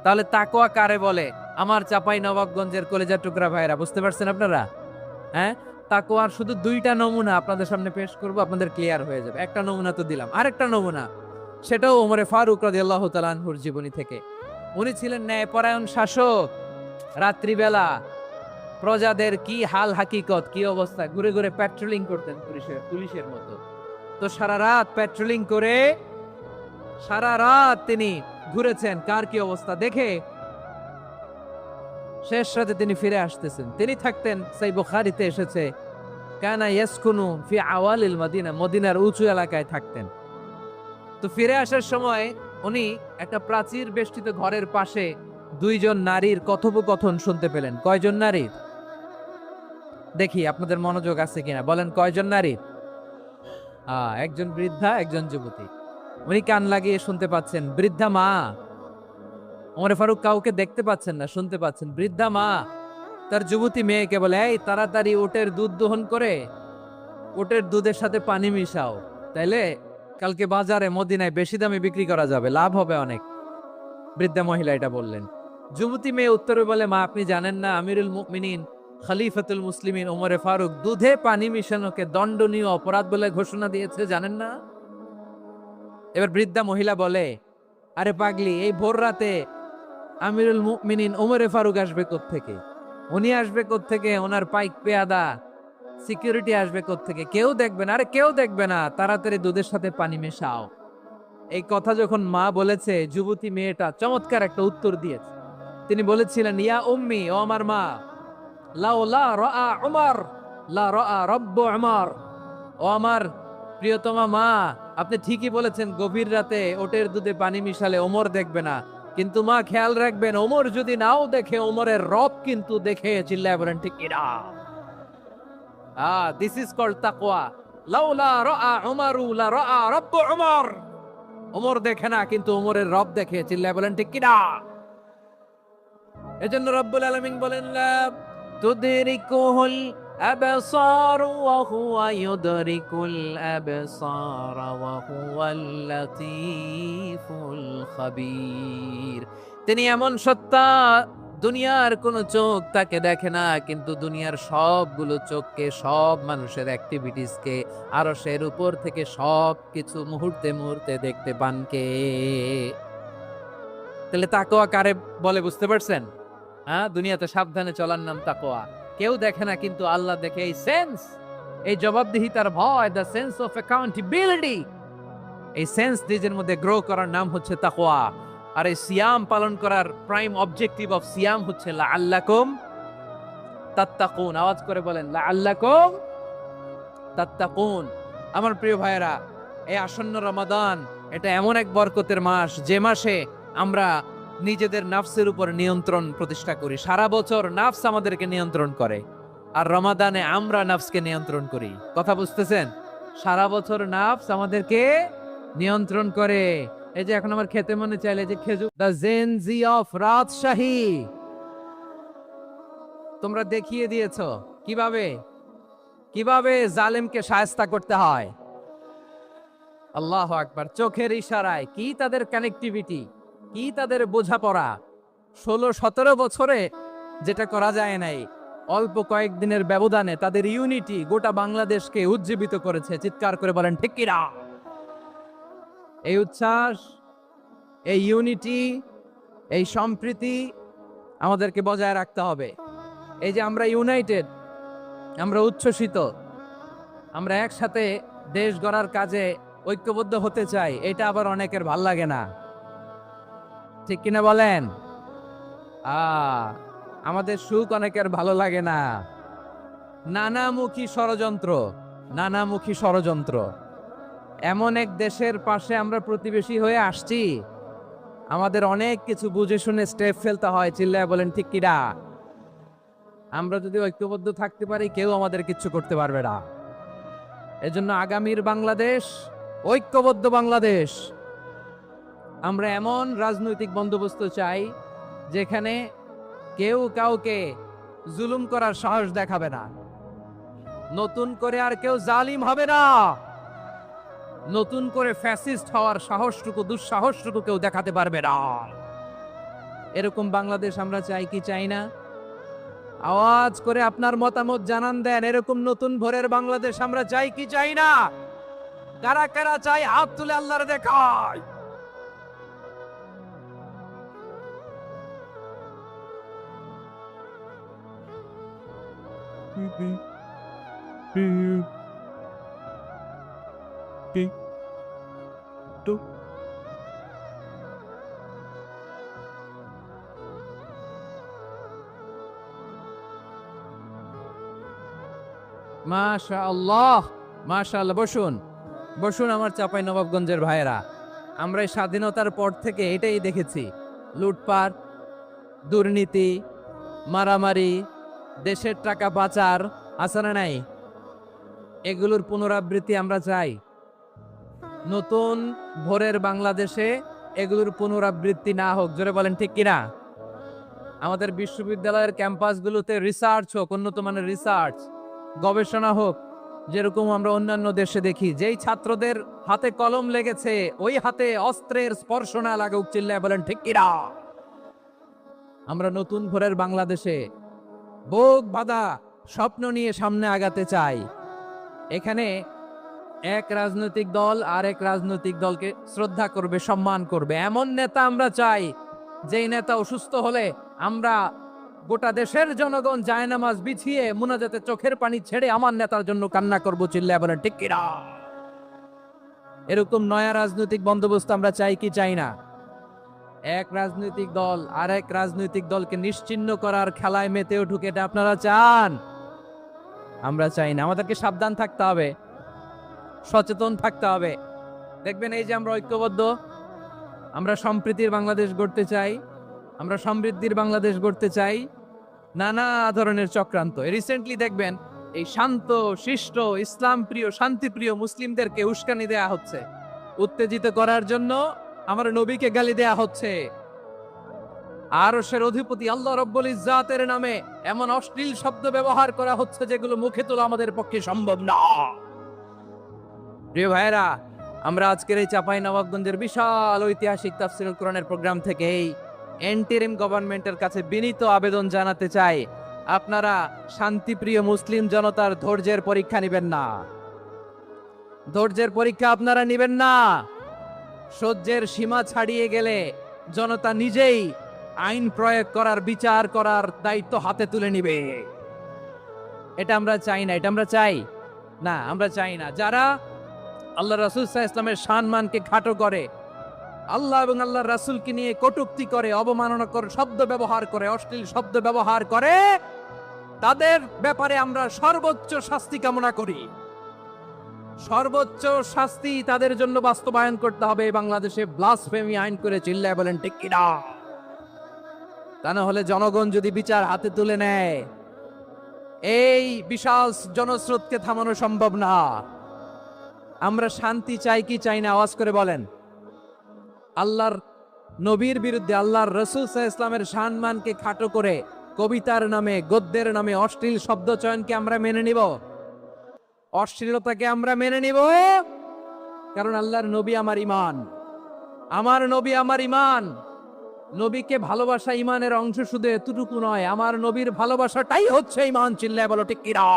তাহলে তাকওয়া কারে বলে? আমার চাপাই নবাবগঞ্জের কলেজার টুকরা ভাইরা, বুঝতে পারছেন আপনারা? হ্যাঁ, তাকওয়ার শুধু দুইটা নমুনা আপনাদের সামনে পেশ করব, আপনাদের ক্লিয়ার হয়ে যাবে। একটা নমুনা তো দিলাম, আরেকটা নমুনা, সেটাও ওমরে ফারুক রাদিয়াল্লাহু তাআলা আনহুর জীবনী থেকে। উনি ছিলেন ন্যায়পরায়ণ শাসক। রাত্রিবেলা প্রজাদের কি হাল হাকিকত, কি অবস্থা, ঘুরে ঘুরে প্যাট্রোলিং করতেন পুলিশের মতো। তো সারা রাত প্যাট্রোলিং করে সারা রাত তিনি ঘুরেছেন কার কি অবস্থা দেখে। শেষ রাতে তিনি ফিরে আসতেছেন। তিনি থাকতেন, সেই বুখারীতে এসেছে, কানা ইয়াসকুনু ফি আওয়ালিল মদিনা, মদিনার উঁচু এলাকায় থাকতেন। তো ফিরে আসার সময় উনি একটা প্রাচীর বেষ্টিত ঘরের পাশে দুইজন নারীর কথোপকথন শুনতে পেলেন। কয়জন নারীর? দেখি আপনাদের মনোযোগ আছে কিনা, বলেন কয়জন নারীর? একজন বৃদ্ধা, একজন যুবতী। উনি কান লাগিয়ে শুনতে পাচ্ছেন। বৃদ্ধা মা, ওমরে ফারুক কাউকে দেখতে পাচ্ছেন না, শুনতে পাচ্ছেন। বৃদ্ধা মা তার যুবতী মেয়েকে বলে, এই তাড়াতাড়ি উটের দুধ দহন করে উটের দুধের সাথে পানি মিশাও, তাইলে কালকে বাজারে মদিনায় বেশি দামে বিক্রি করা যাবে, লাভ হবে অনেক। বৃদ্ধা মহিলা এটা বললেন। যুবতী মেয়ে উত্তরে বলে, মা আপনি জানেন না আমিরুল মুমিনিন খলিফাতুল মুসলিমিন ওমরে ফারুক দুধে পানি মিশানোকে দণ্ডনীয় অপরাধ বলে ঘোষণা দিয়েছে, জানেন না? এবার বৃদ্ধা মহিলা বলে, আরে পাগলি, এই ভোর রাতে আমিরুল মুমিনিন ওমরে ফারুক আসবে কোত্থেকে? উনি আসবে কোত্থেকে? ওনার পাইক পেয়াদা সিকিউরিটি আসবে কোত্থেকে? কেউ দেখবে না। আরে কেউ দেখবে না, তাড়াতাড়ি দুধের সাথে পানি মেশাও। এই কথা যখন মা বলেছে, যুবতী মেয়েটা চমৎকার একটা উত্তর দিয়েছে। তিনি বলেছিলেন, ইয়া উম্মি, ও আমার মা, লাউলা রাআ উমর লা রাআ রব্বু উমর। ও আমার প্রিয়তমা মা, আপনি ঠিকই বলেছেন, গভীর রাতে ওটের দুধে পানি মিশালে ওমর দেখবে না, কিন্তু মা খেয়াল রাখবেন, ওমর যদি নাও দেখে, ওমরের রব কিন্তু দেখে। চিল্লায় বলেন ঠিক কিনা? দিস ইজ কল্ড তাকওয়া। লাউলা রাআ উমরু লা রাআ রব্বু উমর। ওমর দেখে না, কিন্তু ওমরের রব দেখে। চিল্লায় বলেন ঠিক কিনা? এজন্য রব্বুল আলামিন বলেন, লা তুদরিকুহুল আবসার ওয়া হুয়া ইউদরিকুল আবসার ওয়া হুয়াল লাতীফুল খাবীর। তিনি এমন সত্তা, দুনিয়ার কোন চোখ তাকে দেখে না, কিন্তু দুনিয়ার সবগুলো চোখকে, সব মানুষের অ্যাক্টিভিটিসকে, আরশের উপর থেকে সবকিছু মুহূর্তে মুহূর্তে দেখতে পান কে? তাহলে তাকওয়া কারে বলে, বুঝতে পারছেন? দুনিয়াতে সাবধানে চলার নাম তাকওয়া। কেউ দেখে না, কিন্তু আল্লাহ দেখে। এই সেন্স, এই জবাবদিহিতার ভয়, দ্য সেন্স অফ অ্যাকাউন্টেবিলিটি, এই সেন্স নিজের মধ্যে গ্রো করার নাম হচ্ছে তাকওয়া। আর এই সিয়াম পালন করার প্রাইম অবজেক্টিভ অফ সিয়াম হচ্ছে লাআল্লাকুম তাত্তাকুন। আওয়াজ করে বলেন, লাআল্লাকুম তাত্তাকুন। আমার প্রিয় ভাইয়েরা, এই আসন্ন রমাদান, এটা এমন এক বরকতের মাস, যে মাসে আমরা নিজেদের নাফসের উপর নিয়ন্ত্রণ প্রতিষ্ঠা করি। সারা বছর নাফস আমাদেরকে নিয়ন্ত্রণ করে, আর রমাদানে আমরা নাফসকে নিয়ন্ত্রণ করি। কথা বুঝতেছেন? সারা বছর নাফস আমাদেরকে নিয়ন্ত্রণ করে। এই যে এখন আমার খেতে মনে চাইলে যে খেজুর, দ্য জেনজি অফ রাজশাহী, তোমরা দেখিয়ে দিয়েছো কিভাবে কিভাবে জালেমকে শায়েস্তা করতে হয়। আল্লাহু আকবার। চোখের ইশারায়, কি তাদের কানেক্টিভিটি, কি তাদের বোঝাপড়া। 16-17 বছরে যেটা করা যায় নাই, অল্প কয়েকদিনের ব্যবধানে তাদের ইউনিটি গোটা বাংলাদেশকে উজ্জীবিত করেছে। চিৎকার করে বলেন ঠিক কিনা? এই উচ্ছ্বাস, এই ইউনিটি, এই সম্প্রীতি আমাদেরকে বজায় রাখতে হবে। এই যে আমরা ইউনাইটেড, আমরা উচ্ছ্বসিত, আমরা একসাথে দেশ গড়ার কাজে ঐক্যবদ্ধ হতে চাই, এটা আবার অনেকের ভাল লাগে না। ঠিক কিনা বলেন? আমাদের সুখ অনেকের ভালো লাগে না। নানামুখী ষড়যন্ত্র, নানামুখী ষড়যন্ত্র। এমন এক দেশের পাশে আমরা প্রতিবেশী হয়ে আসছি, আমাদের অনেক কিছু বুঝে শুনে স্টেপ ফেলতে হয়। চিল্লায় বলেন ঠিক কিনা? আমরা যদি ঐক্যবদ্ধ থাকতে পারি, কেউ আমাদের কিচ্ছু করতে পারবে না। এজন্য আগামীর বাংলাদেশ ঐক্যবদ্ধ বাংলাদেশ। আমরা এমন রাজনৈতিক বন্দোবস্ত চাই যেখানে কেউ কাউকে জুলুম করার সাহস দেখাবে না। নতুন করে আর কেউ জালিম হবে না। নতুন করে ফ্যাসিস্ট হওয়ার সাহসটুকু দুঃসাহসটুকু কেউ দেখাতে পারবে না। এরকম বাংলাদেশ আমরা চাই কি চাই না? আওয়াজ করে আপনার মতামত জানান দেন। এরকম নতুন ভোরের বাংলাদেশ আমরা চাই কি চাই না? কারা কারা চাই হাত তুলে আল্লাহর দেখায়। মাশাআল্লাহ, মাশাআল্লাহ। বসুন বসুন আমার চাঁপাই নবাবগঞ্জের ভাইয়েরা। আমরা এই স্বাধীনতার পর থেকে এটাই দেখেছি, লুটপাট, দুর্নীতি, মারামারি, দেশের টাকা পাচার, আছে না নাই? এগুলোর পুনরাবৃত্তি আমরা চাই। নতুন ভোরের বাংলাদেশে এগুলোর পুনরাবৃত্তি না হোক। জোরে বলেন ঠিক কিনা? আমাদের বিশ্ববিদ্যালয়ের ক্যাম্পাসগুলোতে রিসার্চ হোক, উন্নত মানের রিসার্চ, গবেষণা হোক, যেরকম আমরা অন্যান্য দেশে দেখি। যেই ছাত্রদের হাতে কলম লেগেছে ওই হাতে অস্ত্রের স্পর্শ না লাগুক। চিল্লায় বলেন ঠিক কিনা? আমরা নতুন ভোরের বাংলাদেশে বুক বাঁধা স্বপ্ন নিয়ে সামনে আগাতে চাই। এখানে এক রাজনৈতিক দল আর এক রাজনৈতিক দলকে শ্রদ্ধা করবে, সম্মান করবে, এমন নেতা আমরা চাই যেই নেতা অসুস্থ হলে আমরা গোটা দেশের জনগণ জায়নামাজ বিছিয়ে মুনাজাতে চোখের পানি ছেড়ে আমার নেতার জন্য কান্না করব। চিল্লায় বলেন ঠিক কিনা? এরকম নয়া রাজনৈতিক বন্দোবস্ত আমরা চাই কি চাই না? এক রাজনৈতিক দল আর এক রাজনৈতিক দলকে নিশ্চিহ্ন করার খেলায় মেতেও ঢুকে, এটা আপনারা চান? আমরা চাই না। আমাদেরকে সাবধান থাকতে হবে, সচেতন থাকতে হবে। দেখবেন এই যে আমরা ঐক্যবদ্ধ, আমরা সম্প্রীতির বাংলাদেশ গড়তে চাই, আমরা সমৃদ্ধির বাংলাদেশ গড়তে চাই। নানা ধরনের চক্রান্ত। রিসেন্টলি দেখবেন এই শান্ত শিষ্ট ইসলাম প্রিয় শান্তিপ্রিয় মুসলিমদেরকে উস্কানি দেয়া হচ্ছে, উত্তেজিত করার জন্য আমার নবীকে গালি দেয়া হচ্ছে। আরশের অধিপতি আল্লাহ রব্বুল ইজ্জাতের নামে এমন অশ্লীল শব্দ ব্যবহার করা হচ্ছে যেগুলো মুখে তোলা আমাদের পক্ষে সম্ভব না। প্রিয় ভাইরা, আমরা আজকের এই চাঁপাই নবাবগঞ্জের বিশাল ঐতিহাসিক তাফসীরুল কোরআনের প্রোগ্রাম থেকে এই এন্টিরিম গভর্নমেন্টের কাছে বিনীত আবেদন জানাতে চাই, আপনারা শান্তিপ্রিয় মুসলিম জনতার ধৈর্যের পরীক্ষা নেবেন না। ধৈর্যের পরীক্ষা আপনারা নেবেন না। সহ্যের সীমা ছাড়িয়ে গেলে জনতা নিজেই আইন প্রয়োগ করার, বিচার করার দায়িত্ব হাতে তুলে নিবে। এটা আমরা চাই না। এটা আমরা চাই না, আমরা চাই না। যারা আল্লাহ রাসূল সাল্লাল্লাহু আলাইহি ওয়াসাল্লামের সম্মানকে খাটো করে, আল্লাহ এবং আল্লাহর রাসূলকে নিয়ে কটূক্তি করে, অবমাননাকর শব্দ ব্যবহার করে, অশ্লীল শব্দ ব্যবহার করে, তাদের ব্যাপারে আমরা সর্বোচ্চ শাস্তি কামনা করি। সর্বোচ্চ শাস্তি তাদের জন্য বাস্তবায়ন করতে হবে। বাংলাদেশে ব্লাসফেমি আইন করে। চিল্লায় বলেন ঠিক কিনা? তা না হলে জনগণ যদি বিচার হাতে তুলে নেয়, এই বিশাল জনস্রোতকে থামানো সম্ভব না। আমরা শান্তি চাই কি চাই না? আওয়াজ করে বলেন। আল্লাহর নবীর বিরুদ্ধে, আল্লাহর রাসূল সাল্লাল্লাহু আলাইহি ওয়াসাল্লামের সম্মানকে খাটো করে কবিতার নামে, গদ্যের নামে অশ্লীল শব্দ চয়নকে আমরা মেনে নিব? অশ্লীলতাকে আমরা মেনে নিব? কারণ আল্লাহর নবী আমার ঈমান, আমার নবী আমার ঈমান। নবীকে ভালোবাসা ঈমানের অংশ, শুধু এতটুকু নয়, আমার নবীর ভালোবাসাটাই হচ্ছে ঈমান। চিল্লায় বলো ঠিক কিনা?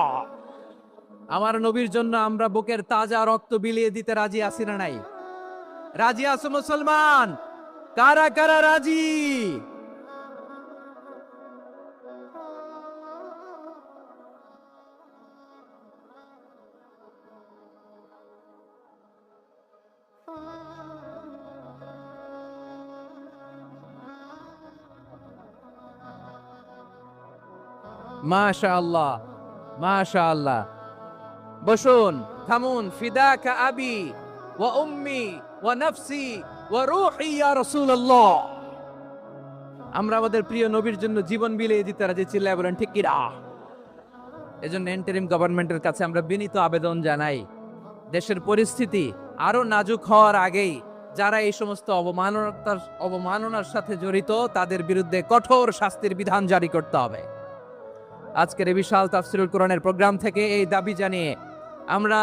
আমার নবীর জন্য আমরা বুকের তাজা রক্ত বিলিয়ে দিতে রাজি আছি না নাই? রাজি আছো মুসলমান? কারা কারা রাজি? মাশাআল্লাহ, মাশাআল্লাহ। বসুন, থামুন। ফিদাকা আবি ওয়া উম্মি ওয়া নাফসি ওয়া রূহি ইয়া রাসূলুল্লাহ। আমরা আমাদের প্রিয় নবীর জন্য জীবন বিলিয়ে দিতে রাজি। চিল্লায় বলেন ঠিক কিনা? এজন্য ইন্টারিম গভর্নমেন্টের কাছে আমরা বিনীত আবেদন জানাই, দেশের পরিস্থিতি আরো নাজুক হওয়ার আগেই যারা এই সমস্ত অবমাননার সাথে জড়িত তাদের বিরুদ্ধে কঠোর শাস্তির বিধান জারি করতে হবে। আজকের এই বিশাল তাফসিরুল কোরআনের প্রোগ্রাম থেকে এই দাবি জানিয়ে আমরা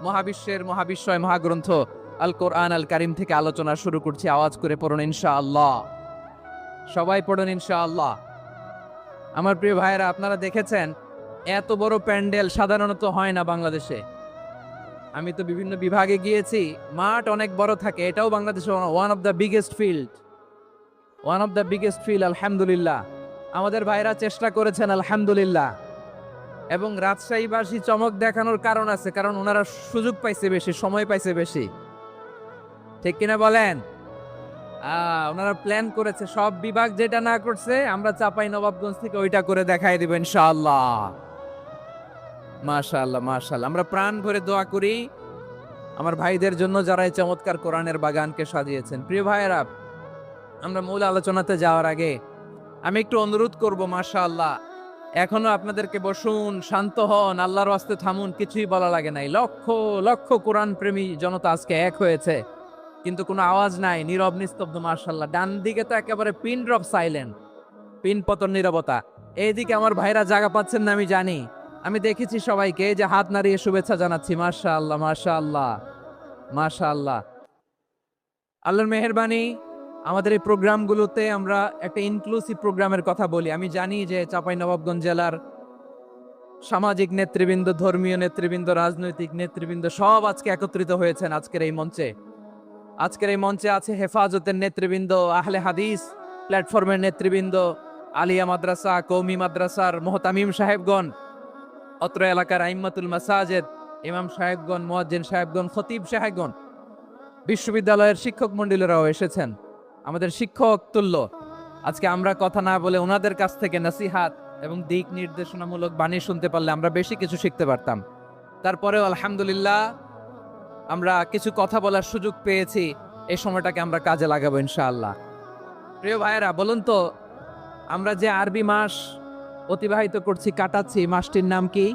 মহাবিশ্বের মহাবিশ্বয় মহাগ্রন্থ আল কোরআন আল কারিম থেকে আলোচনা শুরু করছি। আওয়াজ করে পড়ুন ইনশাআল্লাহ। সবাই পড়ুন ইনশাআল্লাহ। আমার প্রিয় ভাইয়েরা, আপনারা দেখেছেন এত বড় প্যান্ডেল সাধারণত হয় না বাংলাদেশে। আমি তো বিভিন্ন বিভাগে গিয়েছি, মাঠ অনেক বড় থাকে। এটাও বাংলাদেশে one of the biggest field. আলহামদুলিল্লাহ, আমাদের ভাইরা চেষ্টা করেছেন আলহামদুলিল্লাহ। এবং রাজশাহীবাসী চমক দেখানোর কারণ আছে, কারণ ওনারা সুযোগ পাইছে বেশি, সময় পাইছে বেশি, ঠিক কিনা বলেন? ওনারা প্ল্যান করেছে, সব বিভাগ যেটা না করছে আমরা চাপাই নবাবগঞ্জ থেকে ওইটা করে দেখাই দিব ইনশাআল্লাহ। মাশাআল্লাহ মাশাআল্লাহ। আমরা প্রাণ ভরে দোয়া করি আমার ভাইদের জন্য যারা এই চমৎকার কোরআনের বাগানকে সাজিয়েছেন। প্রিয় ভাইয়েরা, আমরা মূল আলোচনাতে যাওয়ার আগে আমি একটু অনুরোধ করব, মাশাআল্লাহ, এখনো আপনাদেরকে বসুন, শান্ত হন, আল্লাহর ওয়াস্তে থামুন, কিছুই বলা লাগে নাই। লক্ষ লক্ষ কোরআন প্রেমী জনতা আজকে এক হয়েছে, কিন্তু কোনো আওয়াজ নাই, নীরব নিস্তব্ধ। মাশাআল্লাহ, ডান দিকে তো একেবারে পিন ড্রপ সাইলেন্ট, পিন পতন নীরবতা। এইদিকে আমার ভাইরা জায়গা পাচ্ছেন না আমি জানি, আমি দেখেছি সবাইকে, এই যে হাত নাড়িয়ে শুভেচ্ছা জানাচ্ছি। মাশাআল্লাহ মাশাআল্লাহ মাশাআল্লাহ। আল্লাহর মেহেরবানি, আমাদের এই প্রোগ্রামগুলোতে আমরা একটা ইনক্লুসিভ প্রোগ্রামের কথা বলি। আমি জানি যে চাঁপাইনবাবগঞ্জ জেলার সামাজিক নেতৃবৃন্দ, ধর্মীয় নেতৃবৃন্দ, রাজনৈতিক নেতৃবৃন্দ সব আজকে একত্রিত হয়েছেন আজকের এই মঞ্চে। আজকের এই মঞ্চে আছে হেফাজতের নেতৃবৃন্দ, আহলে হাদিস প্ল্যাটফর্মের নেতৃবৃন্দ, আলিয়া মাদ্রাসা, কৌমি মাদ্রাসার মোহতামিম সাহেবগণ, অত্র এলাকার আইম্মাতুল মাসাজিদ, ইমাম সাহেবগণ, মুয়াজ্জিন সাহেবগণ, খতিব সাহেবগণ, বিশ্ববিদ্যালয়ের শিক্ষক মণ্ডলীরাও এসেছেন, আমাদের শিক্ষক তুল্য। আজকে আমরা কথা না বলে ওনাদের কাছ থেকে নসিহাত এবং দিক নির্দেশনামূলক বাণী শুনতে পারলে আমরা বেশি কিছু শিখতে পারতাম। তারপরেও আলহামদুলিল্লাহ আমরা কিছু কথা বলার সুযোগ পেয়েছি, এই সময়টাকে আমরা কাজে লাগাবো ইনশাআল্লাহ। প্রিয় ভাইয়েরা, বলুন তো, আমরা যে আরবি মাস অতিবাহিত করছি, কাটাচ্ছি, মাসটির নাম কি?